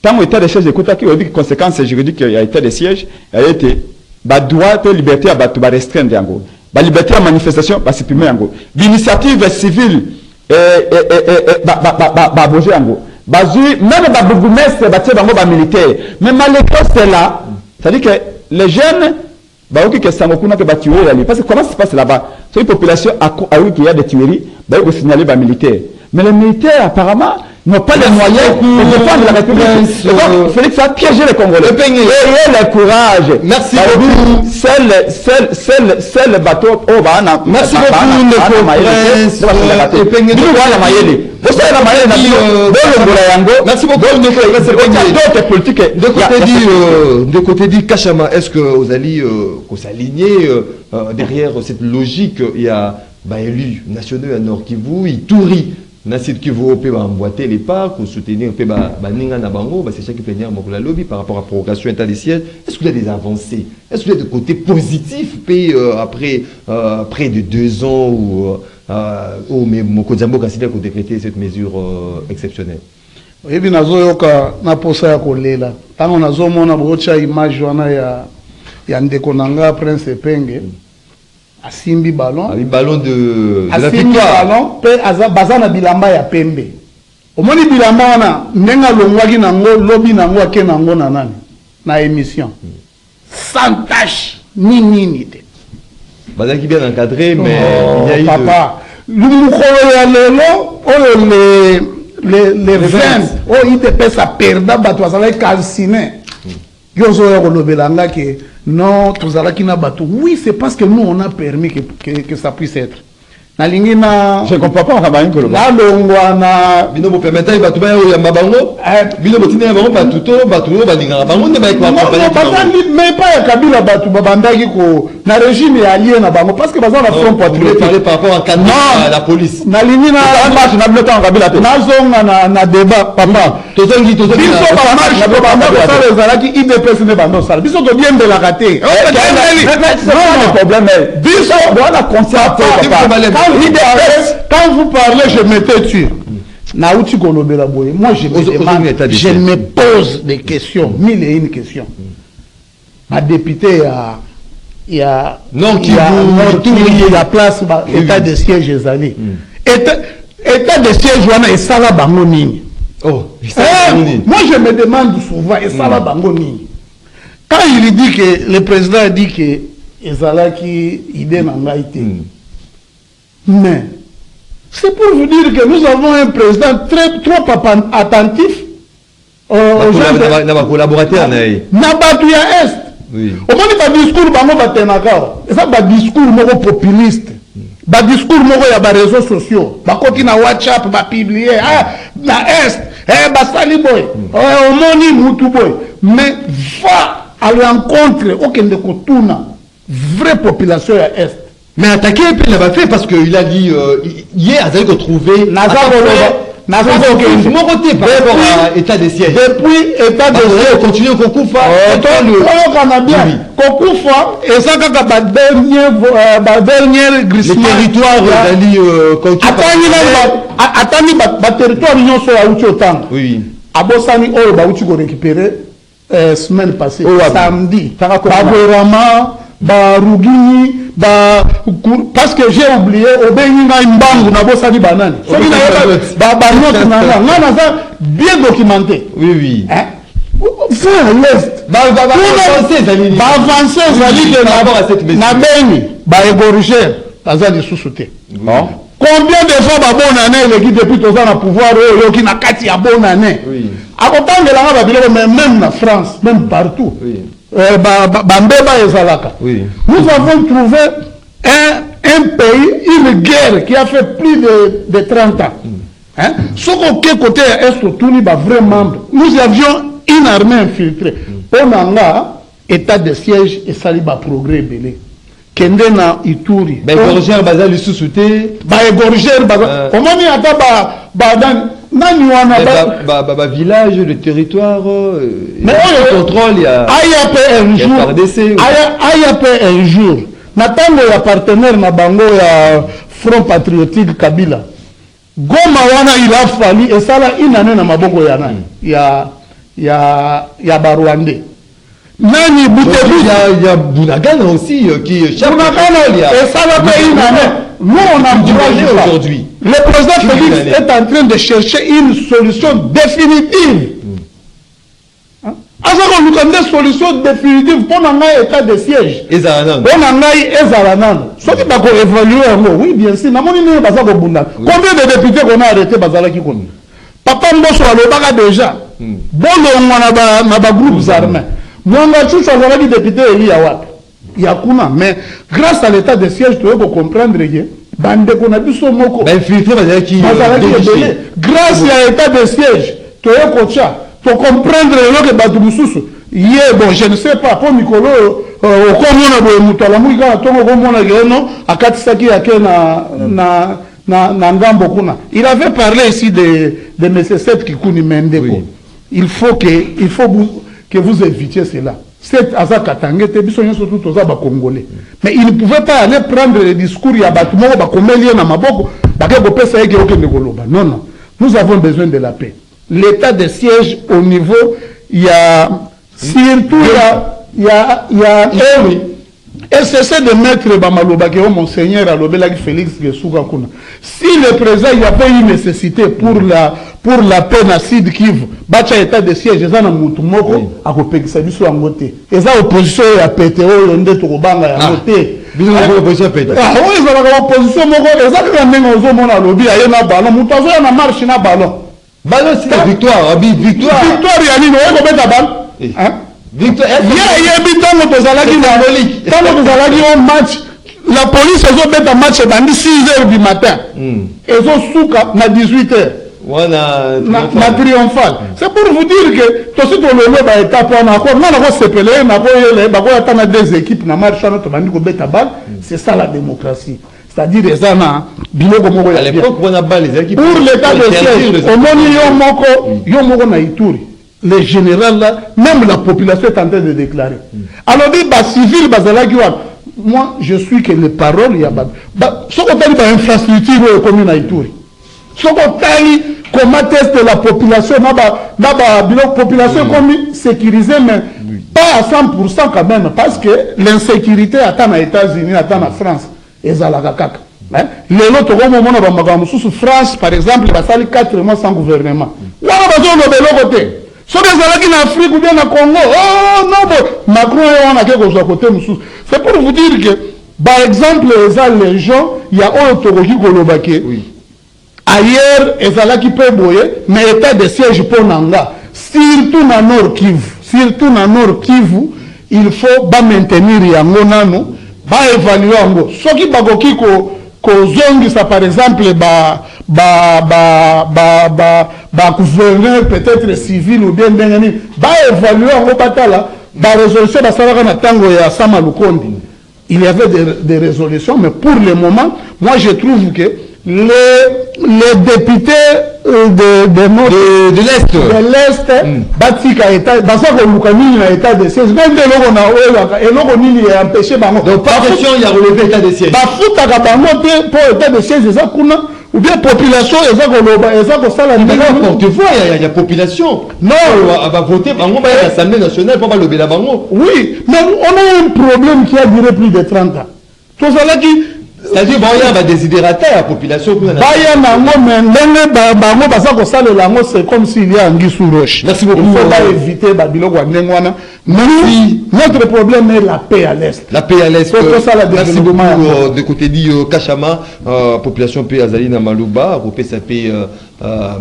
Tant que l'état de siège de Kotaki, il y a des conséquences juridiques, il y a été de siège, il y a été. Droit de liberté à restreindre yango. La liberté à manifestation va supprimer yango. L'initiative civile va bouger yango. Même les bourgmestres va militaire. Mais malgré cela, c'est-à-dire que les jeunes, parce que comment ça se passe là-bas? C'est une population a eu qu'il y a des tueries, il faut signaler les militaires. Mais les militaires, apparemment, n'ont pas les moyens pour défendre la République. Donc, Félix a piégé les Congolais. Ayez le courage. Merci beaucoup. Seul le bateau. Merci beaucoup, merci beaucoup. De côté dit Kachama, est-ce que vous allez s'aligner derrière cette logique? Il y a élus nationaux à Nord Kivu, Ituri. Nasid qui vous peut emboîter les pas, pour soutenir peut baninga na bango, c'est ça qui peut venir à lobby par rapport à la prorogation état des sièges. Est-ce qu'il y a des avancées? Est-ce qu'il y a des côtés positifs après près de 2 ans où Mokozambo Kassida a décrété cette mesure exceptionnelle? Oui, bien nazoyoka na posa ya kolela. Tango nazomona brocha image wana ya ndeko nanga Prince Penge. Asimbi ballon. Asimbi ballon de la victoire. Ballon pe bazana bilamba ya pembe. Omoni bilamba wana ndenga longwaki nango lobi nango ake nango na nani na émission. Sans tâche ni te. Bazaki bien encadré mais il y a eu papa. Lumukolo ya lelo les 20 il te pesa perda bato azala calciné. Yozo ya kolobelanga ke non, oui, c'est parce que nous, on a permis que ça puisse être. Je ne comprends pas. Bino permettre il va tout bien mabango. Bino botina bango ba tuto ba tuto ba ninga bango ne ba accompagner. Mais pas Kabila batu babandaki ko na régime allié na bango parce que bazana front patriotique. Parler par rapport à la police. Na lingi na marche na bloquant Kabila te. Na zonga na débat papa. Tozongi biso ba marche ba banda ko sala ezalaki IDPS ne bando sala. Biso to bien de la rater. Non, problème est biso doit conscience papa. Quand vous parlez, je m'étais tué. Moi, je me pose des questions, 1001 questions. Ma députée, il y a la place, état de siège, état de siège, et ça va bangonini. Moi, je me demande souvent, et ça va bangonini. Quand il dit que, le président a dit que, Ezala qui idée n'a pas été. Mais C'est pour vous dire que nous avons un président trop attentif aux gens de collaborateurs. Nabatuya Est. Oui. Au moins, il y a discours et ça, un discours populiste. Un discours il y a des réseaux sociaux. Il y a WhatsApp, il y a publié. Na Est, Basali Boy, Omoni Moutou Boy. Mais va à l'encontre, aucun de Kotuna, vraie population à Est. Mais attaquer il l'a fait parce qu'il a dit hier, il a trouvé. Par rapport à l'état des sièges. Depuis l'état des sièges. On continue au Kokoufa. Kokoufa, et ça, quand le dernier glissement. Les territoires attendez, le territoire union sur la Ouchotan. Oui. À Bossani, on a récupéré semaine passée, samedi. Baborama, Barugini, parce que j'ai oublié, Obenina Mbangu, na Bossani Banane. Bien documenté. Oui, oui. Va à l'Est. Avancer, na Beni, égorger, Azali sous-souté. Combien de fois bonne année qui depuis tous ans à pouvoir qui n'a qu'à dire bonne année. Oui. À autant de la même en France, même partout. Oui. Bambeba et Zalaka. Oui. Nous avons trouvé un pays, une guerre qui a fait plus de 30 ans. Hein? Ce côté est tout vrai membre. Nous avions une armée infiltrée. On a état de siège et saliba progrès belé. Kende na Ituri. Égorger bazali sous-souté. Égorger bazali. Comment ni ata dan nani wana village, le territoire. Mais contrôle il y a. AYP un jour. AYP un jour. Natango ya partenaire na bango ya Front Patriotique Kabila. Goma wana il a fallu et ça là une année na maboko ya nani. Ya Barwandais. Nani il y a Bounagana aussi qui Bounagana et ça va payer une année. Nous on encourage aujourd'hui. Le président Félix est en train de chercher une solution définitive. Alors on nous donne des solutions définitives pour un état de siège. Pour un Ezalanan. Ce qui va évaluer, oui bien sûr. Combien de députés qu'on a arrêté Bazalaki Kouni? Papa Mbosso a déjà. Bon on a groupe armés. Mwanga Choucha Zalaki député Eli Awat. Yakuna. Mais grâce à l'état de siège, tu peux comprendre que bande qu'on a vu son moko. Grâce à l'état de siège, tu peux comprendre que Badoussou. Hier, bon, je ne sais pas, pour Mikolo, au Komona, Moutalamuika, Tongo Komona, à Katsaki, na Ngambo Kuna. Il avait parlé ici de M. Seth Kikouni Mendeko. Il faut que vous évitiez cela. C'est Azaka Tangete, Bissonyo surtout aux Aba Congolais. Mais il ne pouvait pas aller prendre le discours, il y a Batoumo, Bakomelien, Namaboko, Bakego Pesa Ege Okendegoloba. Non, non. Nous avons besoin de la paix. L'état de siège au niveau, il y a surtout il y a et cessez de mettre Bamaloba que Monseigneur Alobelaki Félix Gesuga Kuna. Si le président il y a pas eu nécessité pour la paix na Sud Kivu, bacha état de siège eza na mutu moko akopekisa biso yango te. Eza opposition ya PTO nde tokobanga yango te. Biso na opposition PTO. Oui, eza na opposition moko eza ka ndenge ozomona lobi aye na ballon, mutu azoya na marche na ballon. Ballon c'est la victoire, victoire. Victoire ya nini oyo kobeta ballon? Hein? Victoire. Yebi tango tozalaki na tozalaki au match. La police ezobeta match bandi 6h du matin. Ezosuka na 18h. Na triomphal. C'est pour vous dire que tout ce que le ba étape on encore non on s'appeler na boyele ba ko atana des équipes na match na to bandi ko beta balle, c'est ça la démocratie. C'est-à-dire les ana biloko moko ya. À l'époque on a balle les équipes. Pour l'état de siège, au moni yo moko na Ituri. Les généraux là, même la population est en train de déclarer. Alors dit bah civil bazalaki moi je suis que les paroles il y a ce qu'on dit bah infrastructure commune à Ituri. Ce qu'on dit comment tester la population la population comme sécurisée mais pas à 100% quand même parce que l'insécurité attend aux États-Unis attend en France et zalakaka. Les autres au moment où France par exemple va salir 4 mois sans gouvernement. Voilà besoin de l'autre côté. Si vous êtes en Afrique ou bien au Congo, oh non, Macron est en côté. C'est pour vous dire que, par exemple, les gens, il y a un autoroute qui est ailleurs ezalaki pe boye mais état de siège pour nanga surtout na Nord Kivu il faut ba maintenir yango nano ba évaluer yango soki bakoki ko zongisa par exemple ba gouverneur peut-être civil ou bien ndengani ba évaluer yango batala ba résolution basalaka na tango ya Sama Lukondi. Il y avait des résolutions, mais pour le moment, moi je trouve que les députés de l'Est, Batika État, Basako Lukani na État de siège, même de l'Ogo na Oela, et l'Ogo Nili est empêché. Donc, par question, il y a relevé État de siège. Bafuta Kabango pour État de siège, ça kuna. Ou bien population, ils ont ça la porte-voix, il y a population. Non, on va voter, on va à l'Assemblée nationale pour le Bélabango. Oui, mais on a un problème qui a duré plus de 30 ans. Tout ça qui. C'est-à-dire, il y a des désidératés à la population. C'est comme s'il y a un sous roche. Merci beaucoup. Il faut pas éviter Babylone. Merci. Notre problème est la paix à l'Est. La paix à l'Est. Merci beaucoup. De côté dit Kachama, population paix Azalina Malouba, Ropé Sapé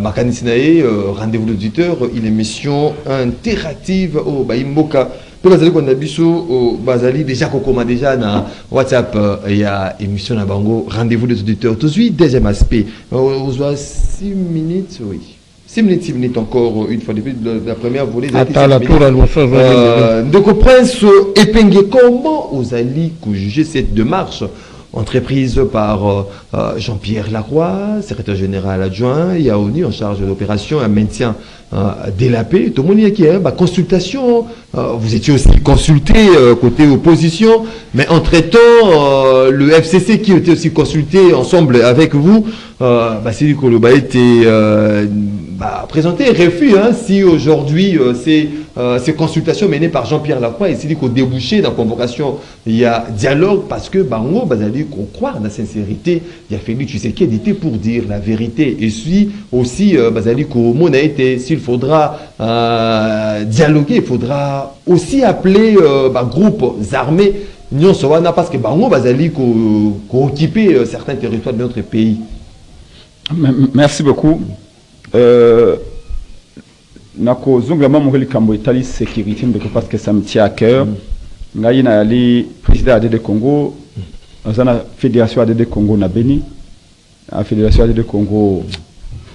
Makanisinae, rendez-vous d'auditeur, une émission interactive au Baïmboka. Pour les qu'on a vu au Bazali déjà qu'on déjà na WhatsApp il y a émission à Bango rendez-vous des auditeurs tout de suite deuxième aspect on voit 6 minutes oui 6 minutes encore une fois depuis la première volée de Prince Epenge comment vous allez juger cette démarche entreprise par Jean-Pierre Lacroix, secrétaire général adjoint, il y a ONU en charge de l'opération, un maintien de la paix. Tout le monde qui a consultation, vous étiez aussi consulté côté opposition, mais entre-temps, le FCC qui était aussi consulté ensemble avec vous, Bassili Koloba était présenté refus si aujourd'hui ces consultations menées par Jean-Pierre Lacroix et c'est dit qu'au débouché dans la convocation il y a dialogue parce que Bango Bazali qu'on croit dans la sincérité il a fallu tu sais qui était pour dire la vérité et puis aussi Bazali qu'on a été s'il faudra dialoguer il faudra aussi appeler groupes armés non sawana parce que Bango Bazali qu'on occupé certains territoires de notre pays. Merci beaucoup. Nako zongama mongoli kambo Italie sécurité parce que ça me tient à cœur. Ngai na ali président ADD Congo, la fédération ADD Congo na Beni, la fédération ADD Congo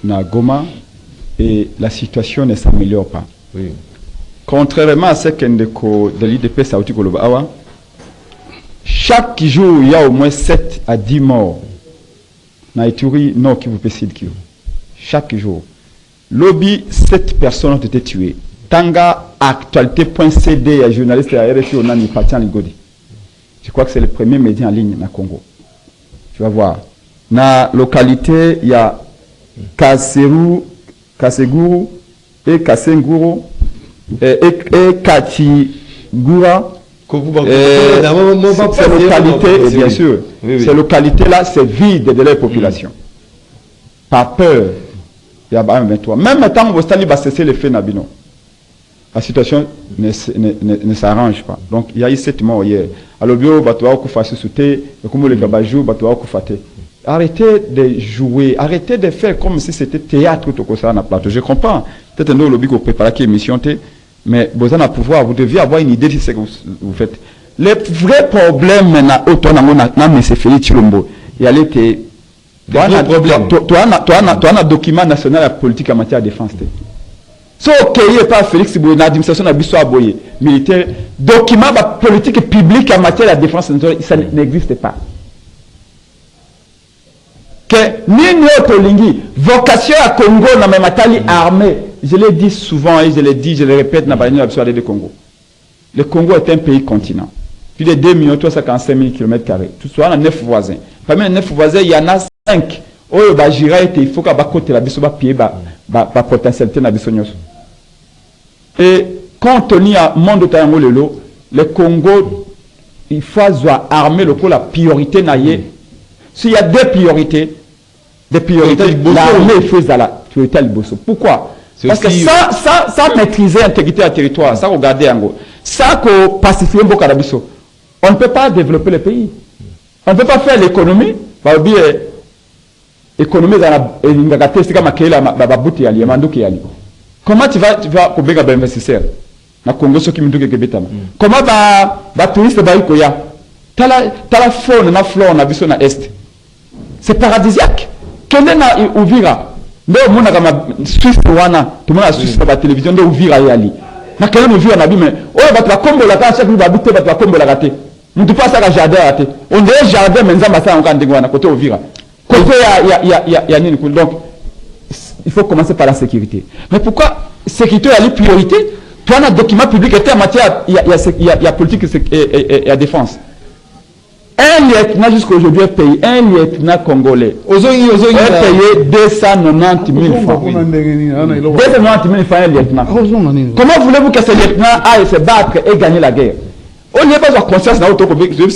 na Goma et la situation ne s'améliore pas. Oui. Contrairement à ce qu'Endeko de l'IDP Saouti Koloba Awa, chaque jour il y a au moins 7 à 10 morts. Na Ituri non qui vous pécide qui. Chaque jour. Lobby, 7 personnes ont été tuées. Tanga actualité.cd, un journaliste à RFI, on a mis Patian Ligodi. Je crois que c'est le premier média en ligne dans le Congo. Tu vas voir. Dans la localité, il y a Kaseguru et Kasenguru et Katigura. Ces localités, bien sûr, ces localités-là, c'est vide de la population. Pas peur. Il y a 23. Même maintenant, vous allez cesser le fait Nabino. La situation ne s'arrange pas. Donc, il y a eu 7 morts hier. Alors, arrêtez de jouer, arrêtez de faire comme si c'était théâtre tout ça na plateau. Je comprends. Peut-être que nous, lobby, vous préparez l'émission, mais vous avez un pouvoir, vous deviez avoir une idée de ce que vous faites. Le vrai problème, c'est Félix Chilombo. Il y a l'été. Tu as un document national de politique en matière de défense. Si ok, il n'y a pas Félix Boye, l'administration a Boye, militaire, document de politique publique en matière de défense, ça n'existe pas. Que ni autre lingi, vocation à Congo, dans ma matali armée, je l'ai dit souvent et je l'ai dit, je le répète, dans la histoire de Congo. Le Congo est un pays continent. Plus de 2 355 000 km². Tout soit, on a 9 voisins. Parmi les 9 voisins, il y en a 5. Il faut qu'à côté la biso pied potentialité na biso nyos. Et quand on y a monde tayango lelo, le Congo il faut armer le la priorité naie. S'il y a des priorités, l'armée fait la priorité Liboso. Pourquoi? Parce que ça maîtriser l'intégrité du territoire, ça regarder ango, ça ko pacifier mboka na biso. On ne peut pas développer le pays. On ne peut pas faire l'économie. économie elingaka te sika makela babuti yali ya manduki yali. Comment tu vas kobega ba investisseur na Congo soki minduki kebetama. Comment ba touriste ba ikoya. Tala faune na flore na biso na est. C'est paradisiaque. Kende na Uvira. Ndo mona kama Suisse wana, tumona Suisse ba télévision ndo Uvira yali. Na kende no Uvira na bime. Oyo bato ba kombo la ka chaque ba bité bato ba kombo la raté. Nous pas ça jardin raté. On dirait jardin mais nzamba ça on ndingo na côté Uvira. Côté ya nini donc il faut commencer par la sécurité. Mais pourquoi sécurité est la priorité? Toi on a document public était en matière il y a politique et la défense. Un lieutenant jusqu'aujourd'hui est payé, un lieutenant congolais est payé 290 000 francs. 290 000 francs un lieutenant. Comment voulez-vous que ce lieutenant aille se battre et gagner la guerre? On n'y a pas de conscience dans l'auto-conviction,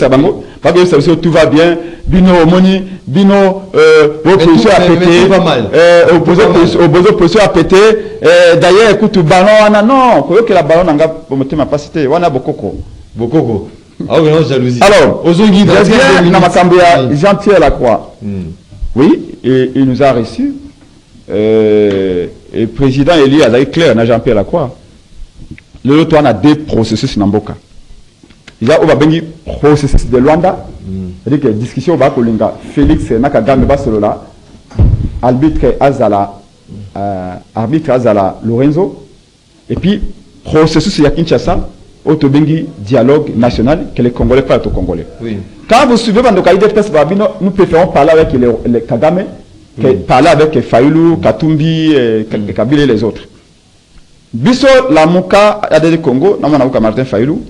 parce que tout va bien, bino moni, bino opposition a pété, opposition a pété, d'ailleurs écoute ballon, non, que la ballon n'a pas cité, on a beaucoup. Ah oui, non, jalousie. Alors, Jean-Pierre Lacroix. Oui, et il nous a reçus. Et le président Eli a dit clair, Jean-Pierre Lacroix. Le on a deux processus dans Mboka. Il y a un processus de Luanda. C'est-à-dire que la discussion va pour Félix Nakagame Basolola, arbitre Azala Lorenzo. Et puis, processus de Kinshasa. Autobengi dialogue national que les Congolais parlent aux Congolais. Oui. Quand vous suivez nous préférons parler avec les Kagame, parler avec Fayoulou, Katumbi, Kabila et les autres. Biso la Mouka Adede Congo, namana Mouka Martin Fayoulou,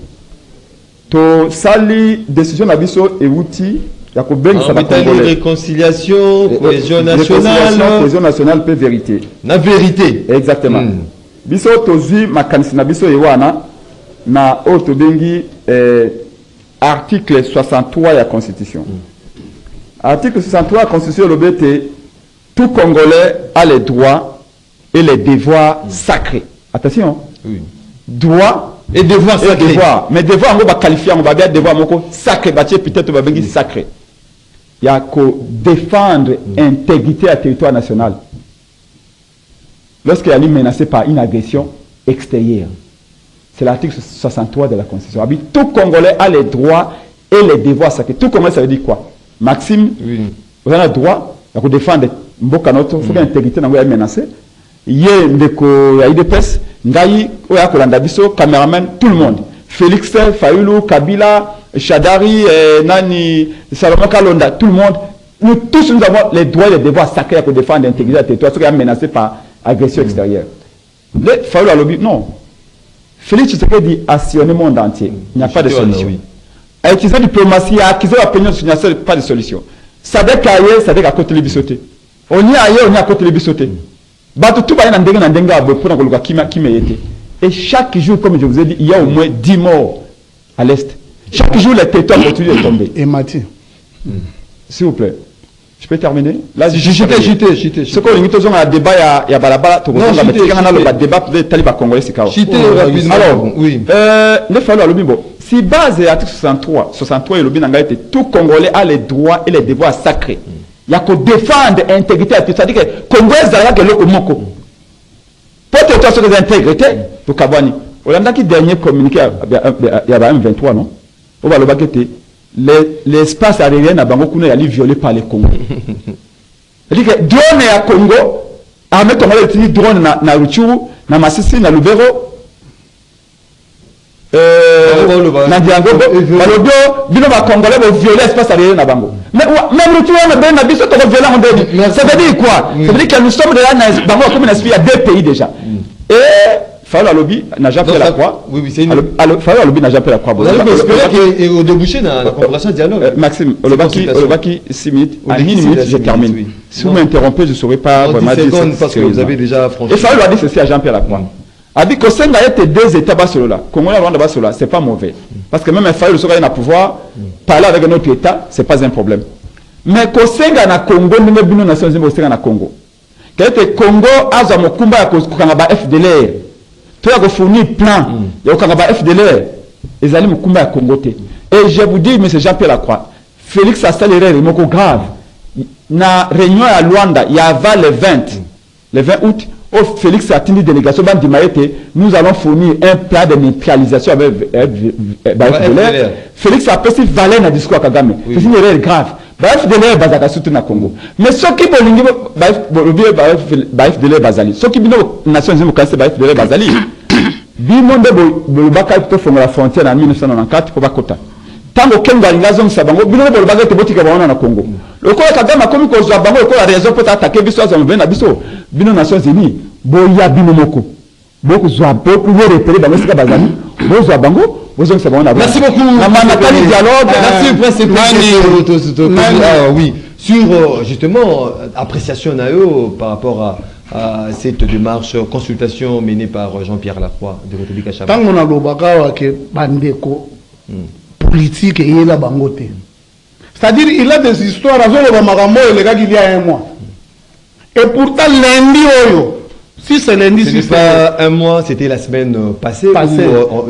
to sali décision na biso et outil ya ko bengi ça Congolais. Réconciliation, cohésion nationale, cohésion nationale paix vérité. Na vérité. Exactement. Biso tozi makanisi na biso ewana na autobengi article 63 de la Constitution. Article 63 de la Constitution, le BT, tout Congolais a les droits et les devoirs sacrés. Attention. Oui. Droits et devoirs sacrés. Devoirs. Mais devoirs, on va qualifier, on va bien devoir sacré. Peut-être on va dire sacré. Il y a qu'à défendre l'intégrité du territoire national. Lorsqu'il est menacé par une agression extérieure. C'est l'article 63 de la Constitution. Tout Congolais a les droits et les devoirs sacrés. Tout Congolais, ça veut dire quoi? Maxime, vous avez le droit de défendre Mbokanoto, il faut que l'intégrité soit menacée. Il y a IDPS, Ngaï, Oyakolandabiso, caméraman, tout le monde. Félix, Fayoulou, Kabila, Chadari, Nani, Salomon Kalonda, tout le monde. Nous tous, nous avons les droits et les devoirs sacrés pour défendre l'intégrité du territoire, ceux qui sont menacés par agression extérieure. Le Fayoulou a lobby, non. Félix Tshisekedi a sillonné le monde entier. Il n'y a pas de solution. A utilisé la diplomatie, a acquis l'opinion de la pas de solution. Ça veut qu'ailleurs, ça veut qu'à côté de l'ébissoté. On y est ailleurs, on y est à côté de l'ébissoté. Tout va y aller pour nous qui m'a été. Et chaque jour, comme je vous ai dit, il y a au moins 10 morts à l'est. Chaque jour, les territoires continuent de tomber. Et Mathieu, s'il vous plaît. Je peux terminer? Là, j'étais. Ce qu'on a un débat, il y a Balabala, tu vois, le débat de Taliban congolais, c'est carrément. Alors, oui. Le fallu à l'obimbo. Si base l'article 63 et l'obim n'a été tout Congolais a les droits et les devoirs sacrés. Il y a qu'à défendre l'intégrité, c'est-à-dire que Congolais a que le moko. Pour te faire sur les intégrités, pour Kabani. On a qui dernier communiqué, il y a 23, non? On va le baguetter. L'espace aérien à Bango est violé par les Congos. C'est-à-dire que drone à Congo, armée congolaise utilise drone na Ruchuru, na Masisi, na Lubero, na Diango, Balobio, bino ba Congolais vont violer l'espace aérien à Bango. Mais même Ruchuru, on a bien na biso to violer en début. Ça veut dire quoi? Ça veut dire que nous sommes de là na Bango comme une espèce, il y a deux pays déjà. Et Fallou Alobi n'a jamais fait la croix. Oui, c'est une. Fallou Alobi n'a jamais fait la croix. Vous avez espéré qu'il y ait débouché dans la coopération dialogue. Maxime, Olobaki, 6 minutes. À 1 minute, je termine. Si vous m'interrompez, je ne saurais pas vraiment dire parce que vous avez déjà franchi. Et Fallou a dit ceci à Jean-Pierre Lacroix. A dit que Senga était deux États Basolola. Congo et Rwanda Basolola, ce n'est pas mauvais. Parce que même un Fallou Soga a pouvoir parler avec un autre État, ce n'est pas un problème. Mais que Senga na Congo, nous ne sommes Nations Unies Senga na Congo. Que Congo a un combat avec FDLR. Tu as fourni plan, il y a un FDLR, ils allaient me combattre à Congo. Et je vous dis, M. Jean-Pierre Lacroix, Félix a salé grave. na réunion à Luanda, il y avait le 20 août, au Félix a tenu délégation, nous allons fournir un plan de neutralisation avec FDLR. Félix a passé Valais dans le discours à Kagame. C'est une erreur grave. FDLR bazaka surtout na Congo. Mais ceux qui bolingi FDLR bazali, ceux qui bino Nations Unies kanse FDLR bazali. Bimonde bolobaka to fonga la frontière en 1994 ko bakota. Tango kenga ngazo msabango bino bolobaka te botika baona na Congo. Lokola Kagame akomi ko zwa bango lokola raison pour attaquer biso za mvena biso. Bino Nations Unies boya bino moko. Boko zwa boko repérer bango sika bazali. Bo zwa bango. Merci beaucoup. Merci, oui, sur justement appréciation d'AE par rapport à cette démarche, consultation menée par Jean-Pierre Lacroix de République à Chabot. Tant qu'on a l'obaka que bandeko politique et la bangote. C'est-à-dire il a des histoires à les gars il y a un mois. Et pourtant lundi si c'est lundi, ce n'est pas un mois, c'était la semaine passée où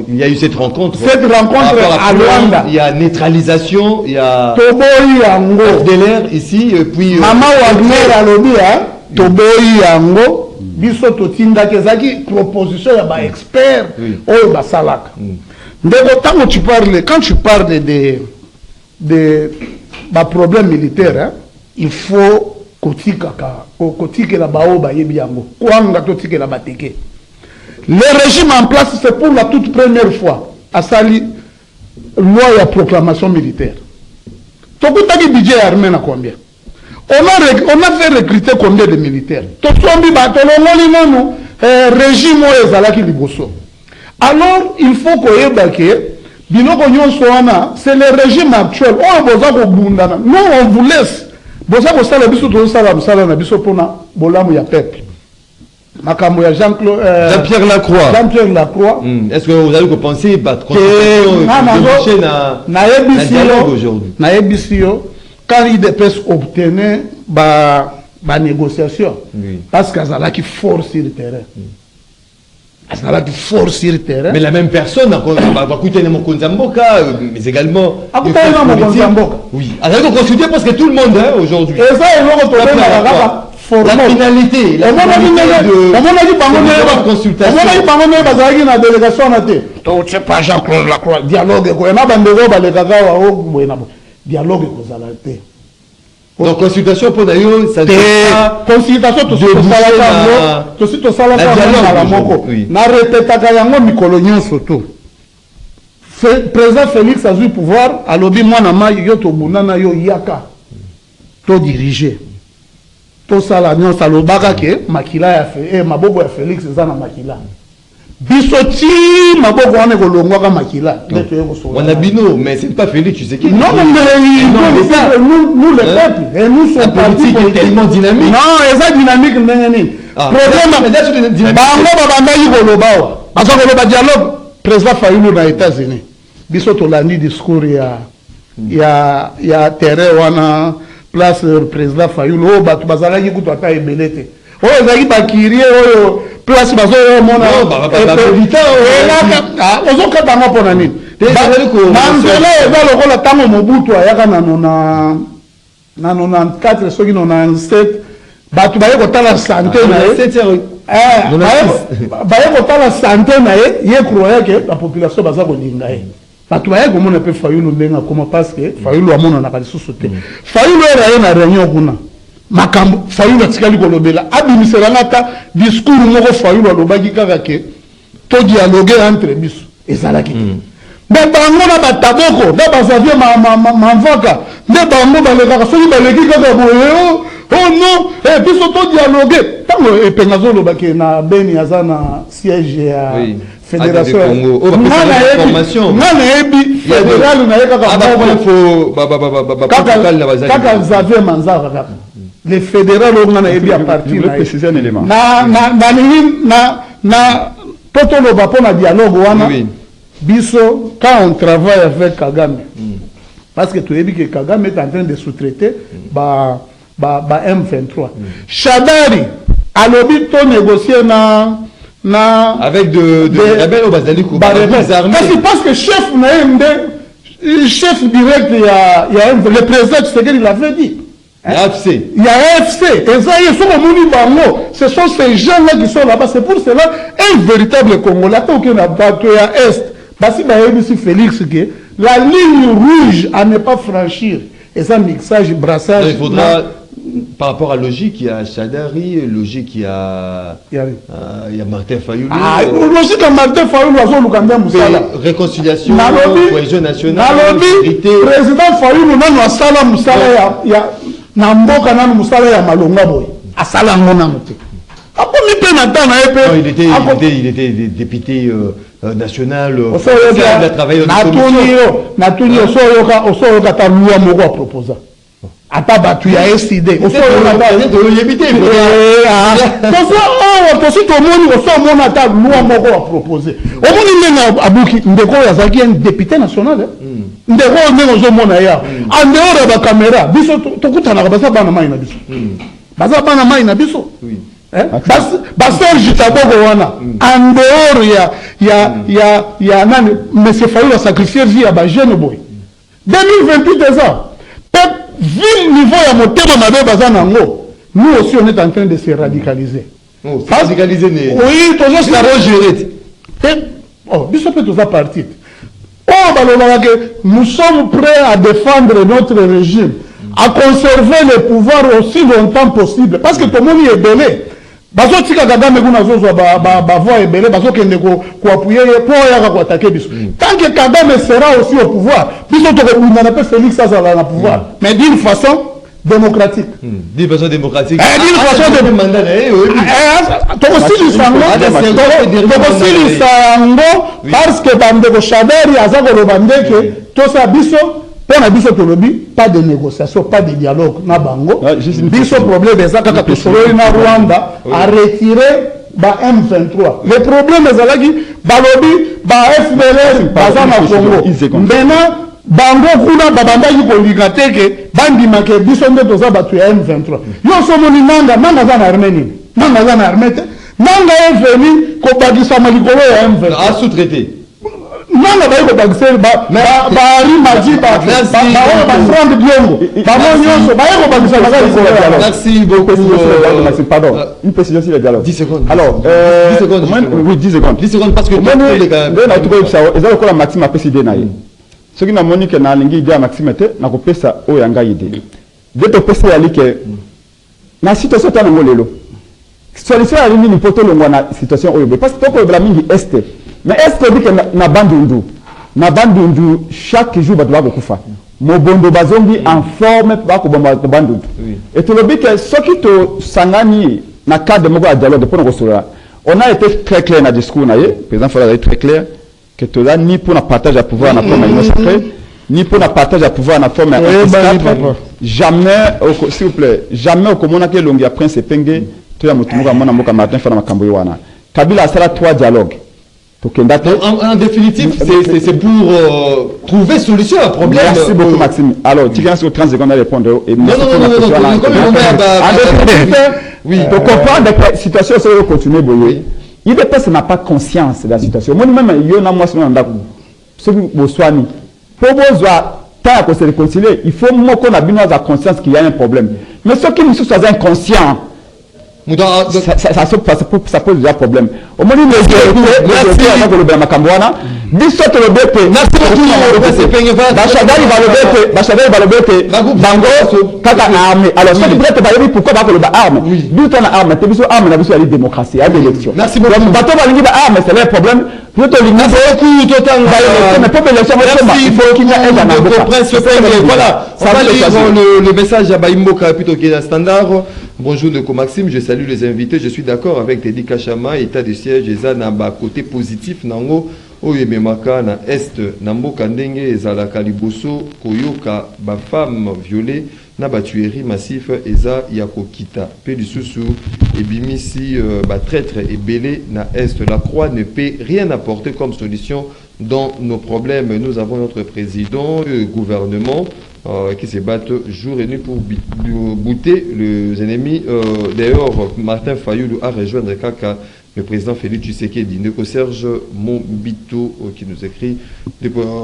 il y a eu cette rencontre. Cette rencontre à Luanda. Il y a neutralisation, il y a Toboyi Yango de l'air ici, et puis Maman Wagner a lobby, Toboyi Yango, biso totinda kezaki proposition ya ba expert oyo basalaka. Ndeko tango quand tu parles de ba militaire, il faut kotika la baoba yebi yango kwanga totika la bateke. Le régime en place, c'est pour la toute première fois à sali loi et proclamation militaire. Tokutaki budget armé na combien? On a fait recruter combien de militaires? Totsombi batolongoli nanu régime ezalaki liboso. Alors il faut koyeba ke biloko nyonso wana c'est le régime actuel. On boza ko bundana. Nous on vous laisse. Boza ko sala biso to sala musala na biso pona bolamu ya peuple. Makambo ya Jean-Pierre Lacroix. Jean-Pierre Lacroix. Est-ce que vous avez pensé battre consultation na dialogue aujourd'hui? Na ebisio quand il dépêche obtenir ba négociation parce qu'azala qui force sur le terrain. Azala qui force sur le terrain. Mais la même personne va coûter mon Konzamboka mais également oui. Azala ko consulter parce que tout le monde aujourd'hui. Et ça la finalité, la consultation. La délégation pas Jean-Claude Lacroix. Dialogue. Dialogue. Donc, consultation pour d'ailleurs, ça doit consultation, tout président Félix a eu pouvoir, à l'objet moi na yo to bunana yo yaka to diriger. Tout ça là non ça le baga que makila ya fait maboko ya Félix ezana makila bisoti maboko wana ko longwa ka makila on a bino mais c'est pas Félix tu sais qui non mais nous le peuple et nous sommes politique est tellement dynamique non eza dynamique ndengeni problème bango babanda yi ko lobawa parce que le dialogue président Fayulu na États-Unis biso to landi discours ya terrain wana place président Fayulu o batu bazala ki kutu ata ebelete o ezaki bakirie oyo place bazo mona ozoka bango pona nini manzela eza lokola tango Mobutu ayaka na 94 soki 97 batu baye kotala santé na ye baye kotala santé na ye croyait que la population baza kolinga ye batu baye komona pe Fayulu ndenga koma parce que Fayulu amona na kalisusu te Fayulu era na réunion kuna makambo Fayulu atikali kolobela abimiselanga ta discours moko Fayulu alobaki kaka ke to dialoguer entre biso ezalaki mais bango na bataboko na bazavie mamvaka nde bango balekaka soki baleki kaka boye oh non biso to dialoguer tango epenga zolobaki na Beni aza na siège ya fédération fédéral na kaka Xavier Manzara kaka le fédéral on a ebi à partir na totoloba pona dialogue wana biso quand on travaille avec Kagame parce que tu as dit que Kagame est en train de sous-traiter M23 Shadari a lobby to négocier avec des rebelles au Bazalikou parce que chef direct il y a le président Tshisekedi il l'avait dit AFC. Il y a AFC. Et ça, ils sont au Mouni Bango. Ce sont ces gens-là qui sont là-bas. C'est pour cela un véritable Congolais. Tant qu'il y a Est, parce que Félix, la ligne rouge à ne pas franchir. Et ça, mixage, brassage. Donc, il faudra, par rapport à logique, il y a Chadari, logique, il y a Martin Fayoulou. Ah, logique à Martin Fayoulou, réconciliation, cohésion nationale, sécurité. Président Fayoulou, non, à Sala Moussala, il y a Namboka, nan Moussala, ya Malonga Boy. À Sala Monamote. Il était député national. Il a travaillé dans la commission. Atabatu ya SID un député national ndeko ndeko ozomona ya en dehors ya caméra biso tokutana baza bana mai na biso baza bana mai na biso Serge Taboko wana en dehors ya nani monsieur Fayou a sacrifié vie à ba jeune boy 2028 déjà vu le niveau à motema mabe bazanango, nous aussi on est en train de se radicaliser. Oh, se radicaliser oui, toujours ça géré. Oh, biso peut tout partir. Oh, nous sommes prêts à défendre notre régime, à conserver le pouvoir aussi longtemps possible parce que tout le monde est belé. Bazo tika Kagame kuna zozo ba voix ebele bazo kende ko appuyer pour ya ko attaquer biso. Tant que Kagame sera aussi au pouvoir, biso to ko na pas Félix ça la pouvoir, mais d'une façon démocratique. D'une façon démocratique. D'une façon de mandat to aussi sango parce que bande ko Chadari azako lobande que to sa biso pour la biso tolobi pas de négociation, pas de dialogue na bango. Biso problème est ça quand tu sors na Rwanda a retiré ba M23. Le problème est là qui balobi ba FDLR baza na Congo. Maintenant bango kuna babanda yiko ligate ke bandi make biso ndo toza batu ya M23. Yo somo ni nanga za na Arménie. Nanga za na Arménie. Nanga est venu ko bagisa malikolo ya M23. A sous-traité. Non, merci beaucoup. Pardon, une précision sur le dialogue. 10 secondes. Alors, 10 secondes. Oui, 10 secondes. 10 secondes parce que Maxime a précisé. Ce qui n'a pas que na lingi dia Maxime te na kopesa o yanga ide. De to pesa yali ke na situation ta ngo lelo. Solution ya lingi ni poto longwa na situation oyo parce que toko bla mingi est. Mais est-ce que dit que na bandundu chaque jour bato bakokufa mobondo bazongi en forme bakobomba bandundu et tout le but que ce qui to sangani na cadre moko ya dialogue pour nous solo on a été très clair dans discours na ye président Fala a été très clair que to là ni pour na partage à pouvoir na forme ya secret ni pour na partage à pouvoir na forme ya jamais s'il vous plaît jamais okomona que longi ya prince penge to ya mutumuka mona mboka Martin Fala makambo wana Kabila sala 3 dialogues. En définitive, c'est pour trouver solution à un problème. Merci beaucoup, Maxime. Alors, tu viens sur 30 secondes à répondre. Et non. Oui, pour comprendre que la situation va continuer. Il n'a pas conscience de la situation. Moi-même, il y a un mois sur un d'accord. Ce qui vous soigne. Pour vous tant qu'on se réconcilier, il faut qu'on ait bien la conscience qu'il y a un problème. Mais ceux qui ne sont pas inconscients, ça pose déjà problème. Au moins, voilà, on va lire le message à Baïmboka plutôt qu'il y a standard. Bonjour Ndeko Maxime, je salue les invités. Je suis d'accord avec Teddy Kachama, état de siège, eza na ba côté positif nango oyo memaka na est nambo kandenge ezala kaliboso koyoka ba femme violée na ba tuerie massif eza yakokita pe lisusu ebimisi ba traître ebelé na est. La croix ne peut rien apporter comme solution dans nos problèmes. Nous avons notre président, le gouvernement qui se battent jour et nuit pour bouter les ennemis. D'ailleurs, Martin Fayoulou a rejoint Kaka, le président Félix Tshisekedi. Ndeko Serge Mombito qui nous écrit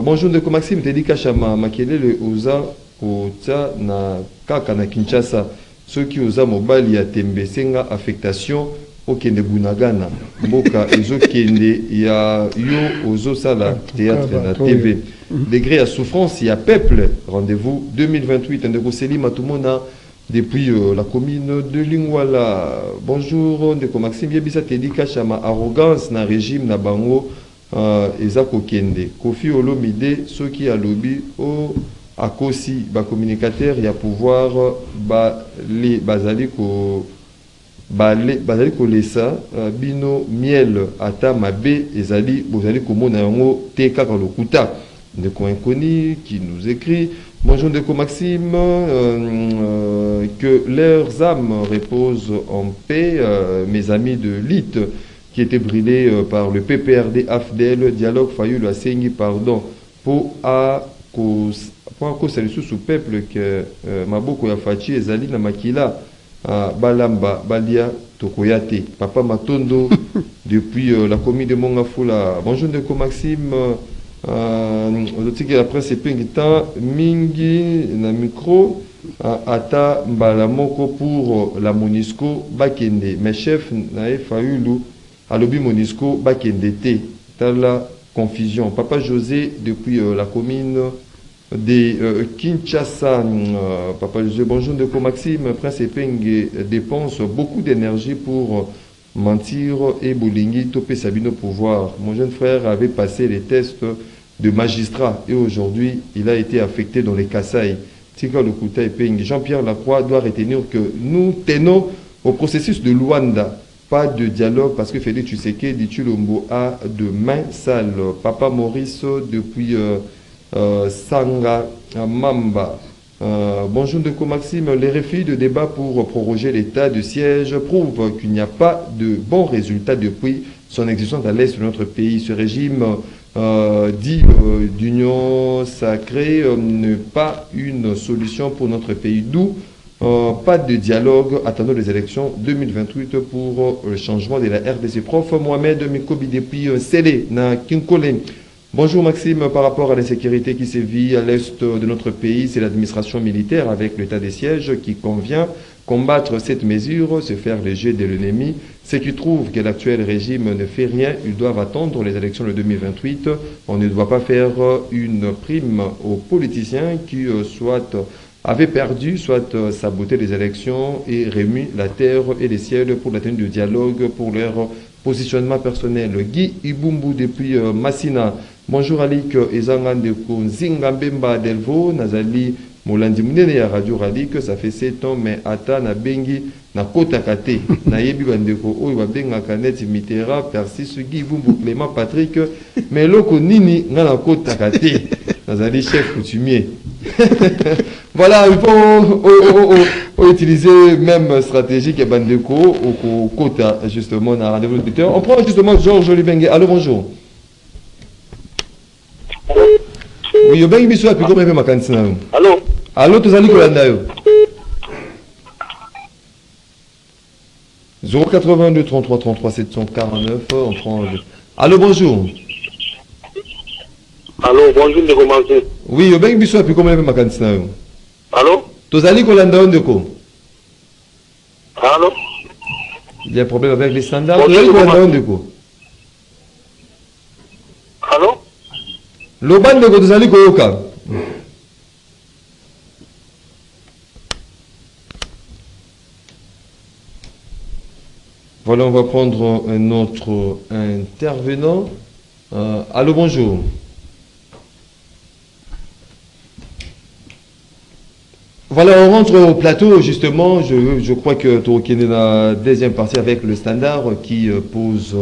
bonjour Ndeko Maxime, Teddy Kachama Makele le Oza Ota na kaka na Kinshasa soki oza mobali ya tembe senga affectation okende bunagana mboka ezokende ya yo ozosala théâtre na TV degré à souffrance il y a peuple rendez-vous 2028 ndeko Selima Tumona depuis la commune de Lingwala. Bonjour ndeko Maxime Yebisa Tedi Kachama arrogance na régime na bango ezako kende Kofi Olomide soki alobi o akosi ba communicateur ya pouvoir bazali kolesa bino miel ata mabe ezali bozali komona yango te kaka lokuta ndeko Inconi qui nous écrit bonjour ndeko Maxime que leurs âmes reposent en paix mes amis de l'IT qui étaient brûlés par le PPRD AFDEL dialogue Fayulu Asengi pardon pour cause sous peuple que maboko ya fachi ezali na makila balamba balia tokoyate papa Matondo depuis la commune de Mongafula bonjour ndeko Maxime la presse temps mingi na micro ata mbala moko pour la Monisco bakende mes chefs na Fayulu alobi Monisco bakende te tala confusion papa José depuis la commune de Kinshasa papa José bonjour ndeko Maxime Prince Epenge dépense beaucoup d'énergie pour mentir et bolingi topé Sabino pouvoir mon jeune frère avait passé les tests de magistrat et aujourd'hui il a été affecté dans les Kasaï Tika Lokuta Epenge Jean-Pierre Lacroix doit retenir que nous tenons au processus de Luanda pas de dialogue parce que Félix Tshisekedi Tshilombo a de mains sales papa Maurice depuis Sanga Mamba. Bonjour ndeko Maxime, les refus de débat pour proroger l'état de siège prouvent qu'il n'y a pas de bons résultats depuis son existence à l'est de notre pays. Ce régime dit d'union sacrée n'est pas une solution pour notre pays. D'où pas de dialogue, attendons les élections 2028 pour le changement de la RDC. Prof Mohamed Mikobi depuis Sélé, na Kinkole. Bonjour Maxime, par rapport à l'insécurité qui sévit à l'est de notre pays, c'est l'administration militaire avec l'état des sièges qui convient combattre cette mesure, se faire léger de l'ennemi. Ceux qui trouvent que l'actuel régime ne fait rien, ils doivent attendre les élections de 2028. On ne doit pas faire une prime aux politiciens qui soit avaient perdu, soit saboté les élections et remis la terre et les ciels pour la tenue du dialogue, pour leur positionnement personnel. Guy Ibumbu depuis Massina. Bonjour Alik, Ezangandeko Nzingambemba Delvo, Nazali Molandi Munene ya Radio Ralik, ça fait 7 ans, mais ata na bengi na kota kate. Na yebi bandeko oyo babenga kanet Mitera, Persis Guy Ibumbu Clément Patrick, mais loko nini nga na kota kate. Nazali chef coutumier. Voilà, il faut utiliser même stratégie que bandeko au kota justement na rendez-vous de On prend justement Georges Olibengue. Allô, bonjour. Oui, yo bengi biso apiko mpe makanisi na yo. Allô? Allô, tozali kolanda yo. 082 33 33 749, on prend... Allô, bonjour. Allô, bonjour, ndeko Maxime. Oui, yo bengi biso apiko mpe makanisi na yo. Allô? Tozali kolanda yo ndeko. Allô? Il y a un problème avec les standards. Bonjour, Tozali kolanda yo ndeko. Allô? Loba ndeko tozali koyoka. Voilà, on va prendre un autre intervenant. Allô, bonjour. Voilà, on rentre au plateau, justement. Je crois que tu es dans la deuxième partie avec le standard qui pose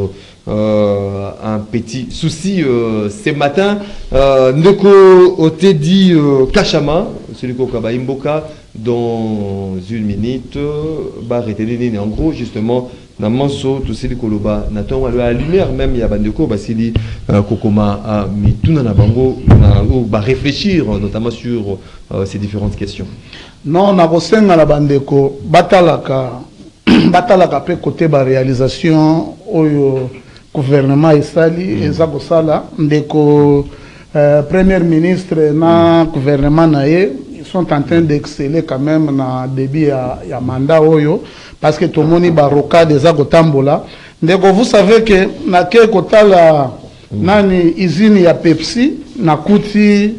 un petit souci ce matin. Ndeko Otedi Kachama, celui qu'on a Imboka, dans une minute, en gros, justement, na manso to sili koloba na tonga la lumière même ya bandeko basili kokoma mituna na bango na ba réfléchir notamment sur ces différentes questions. Non, na kosenga na bandeko batalaka batalaka pe côté ba réalisation oyo gouvernement esali eza kosala ndeko premier ministre na gouvernement na ye sont en train d'exceller quand même dans le début à mandat oyo parce que tout le monde est roca des agotambola. Donc vous savez que na ke kotala nani usine ya Pepsi na kuti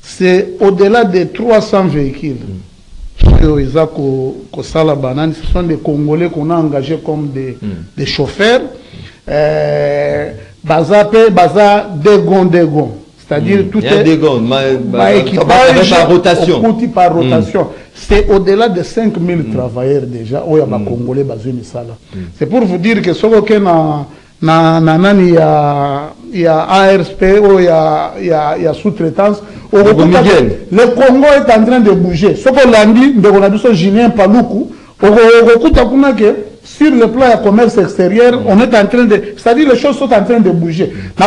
c'est au-delà de 300 véhicules. Ce sont des Congolais qu'on a engagés comme des chauffeurs. Baza Degon. C'est-à-dire tout est équipage par rotation. Par rotation. C'est au-delà de 5000 travailleurs déjà. Congolais c'est pour vous dire que ce qu'il y a ARSP, il y a sous-traitance. Le Congo est en train de bouger. Ce qu'on a dit, on a dit ça, Julien Paloukou, sur le plan du commerce extérieur, on est en train de... C'est-à-dire les choses sont en train de bouger. On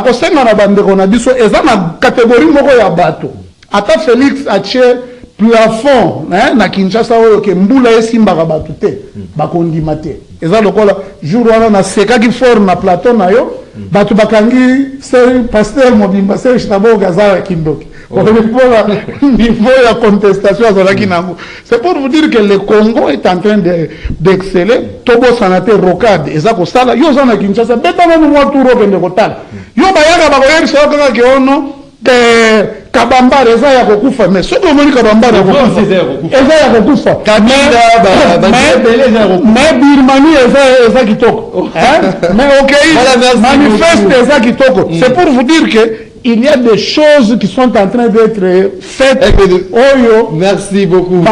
a dit ça, et ça, la catégorie de bateau. Ata Félix a tué plafond, na Kinshasa, que Mboula est Simba Batute, Bakondimate. Et ça, le jour où on a seka qui forme na plateau, Batu Bakangi, c'est pasteur Mobimba, c'est Chitabo Gazara Kindoki. La contestation c'est pour vous dire que le Congo est en train d'exceller. Tobo Sanate Rocade, et ça, ça, yo zana Kinshasa, bêta nous moi tout robe de Kotal. Yo bayaga bakoyer soka ke ono de Kabamba reza ya kokufa, mais ce que moni Kabamba ya kokufa. Eza ya kokufa. Kabila mais Birmanie eza kitoko. Mais OK, manifeste eza kitoko. C'est pour vous dire que il y a des choses qui sont en train d'être faites. Merci beaucoup.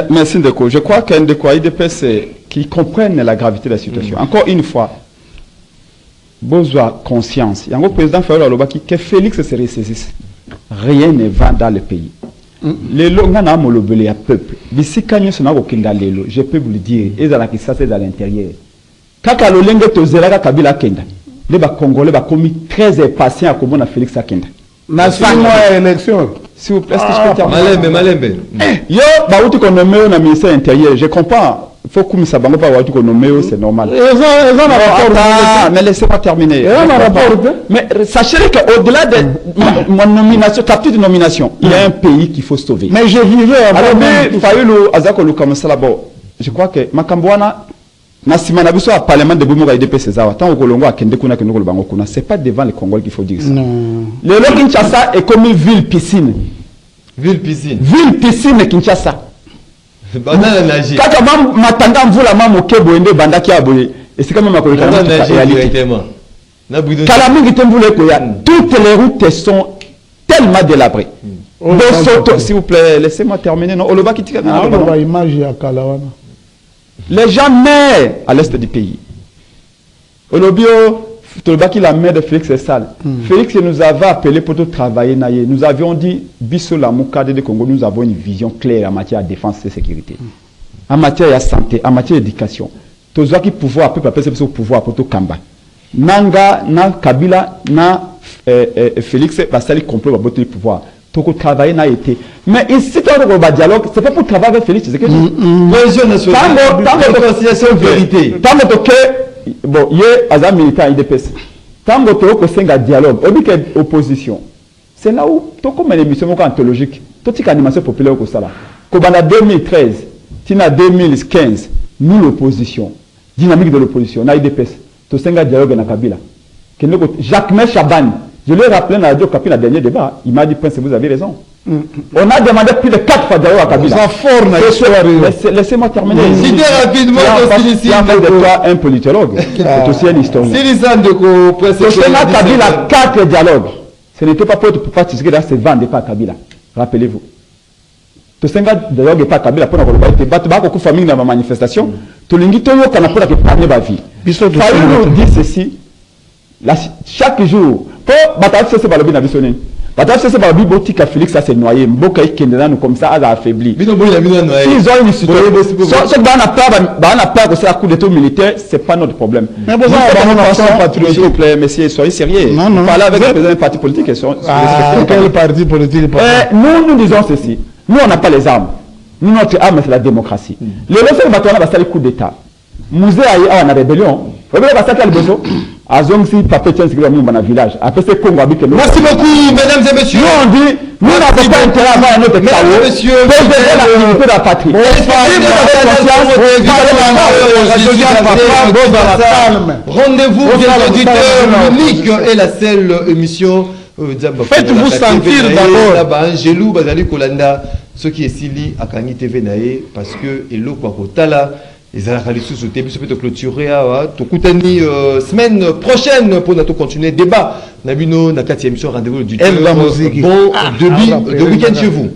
Merci Ndeko. Je crois qu'un Ndeko IDPS qui comprennent la gravité de la situation. Encore une fois, besoin conscience. Il y a un président qui que Félix se ressaisisse. Rien ne va dans le pays. Les lots n'ont pas peuple. Je peux vous le dire. Et dans la ça c'est dans l'intérieur. Kaka lolenge tozela Kabila Kenda. Les Congolais sont commis très impatients à comment Félix Akenda. National élection. S'il vous plaît, est-ce que je peux terminer? Malembe. Yo, bah où tu connais au ministère intérieur. Je comprends. Il faut que ça bango pas où tu connais c'est normal. Mais laissez-moi terminer. Mais sachez qu'au-delà de mon nomination, ta petite nomination, il y a un pays qu'il faut sauver. Mais je vivais alors mais Fayulu Azako lu comme ça là-bas. Je crois que Makambwana na simana biso à parlement de Bumoga IDP César tant au Kolongo a kende kuna kende bango kuna c'est pas devant les Congolais qu'il faut dire ça. Le Kinshasa est comme une ville piscine. Ville piscine Kinshasa. Banda nager. Kaka matanga mvula mama okeboende banda ki aboye. Et c'est quand même ma directement. Kalamingi temvule ko ya toutes les routes sont tellement délabrées. S'il vous plaît, laissez-moi terminer. Non, Oloba qui tire. Les gens meurent à l'est du pays. Olobio, Tolobaki la mère de Félix est sale. Félix nous avait appelé pour travailler. Nous avions dit, Bisso la Moukade de Congo, nous avons une vision claire en matière de défense et de sécurité. En matière de santé, en matière d'éducation. Tozaki pouvoir, peu passer sur pouvoir pour tout Kamba. Nanga, na Kabila, na Félix, parce qu'il complot pour le pouvoir. Toko travailler n'a été. Mais ici, dans le dialogue, c'est pas pour travailler avec Félix, c'est que cohésion nationale, réconciliation, vérité. Tant que bon, il y a un militant IDPS. Tant que tu as un dialogue, on dit qu'il y a opposition. C'est là où tu as une émission anthologique. Tu as une animation populaire au Kosala. Comme en 2013, tu as 2015, nous l'opposition, dynamique de l'opposition, on a IDPS. Tu as un dialogue dans Kabila. Jacques Chaban, je lui ai rappelé dans la radio Kapi le dernier débat, il m'a dit, Prince, vous avez raison. On a demandé plus de 4 fois dialogue à Kabila. Laissez-moi terminer. Citez rapidement il y a de toi un politologue. C'est aussi un historien. Kabila 4 dialogues. Ce n'était pas pour participer dans ce vent pas Kabila. Rappelez-vous. Tu sais dialogue pas Kabila pour nous battre beaucoup famille dans ma manifestation. Tu l'ingi to yo kana pour que parler ba vie. Fayulu dit ceci. Chaque jour, pour bataille c'est pas le bien additionnel. Parce que c'est pas Bibotika Félix, ça s'est noyé. Mboka Ikendana nous comme ça, a affaibli. Bino boy la bino noyé. S'ils ont une situation, ce qu'on a peur que c'est un coup d'état militaire, c'est pas notre problème. Mais bon, s'il vous plaît, messieurs, soyez sérieux. Non. Parlez avec le président du parti politique. Quel parti politique? Nous disons ceci. Nous, on n'a pas les armes. Nous, notre arme, c'est la démocratie. Le leçon va tourner à le coup d'état. Musée a une rébellion. Vous voyez, ça le besoin. Azongsi, Papé Tchens, qui est dans village. Après, c'est Congo. Merci beaucoup, mesdames et messieurs. Nous, on dit, nous n'avons pas intérêt à avoir un autre mesdames et messieurs, l'activité de la patrie. Rendez-vous des auditeurs, l'unique et la seule émission. Faites-vous sentir d'abord. Angelou Bazali Kolanda, ce qui est Sili à Kangi TV Nae, parce que Elo Kwakotala. Les analystes sous le peut clôturer à semaine prochaine pour notre continuer débat. Nabino, na 4e émission, rendez-vous du bon de week-end chez vous.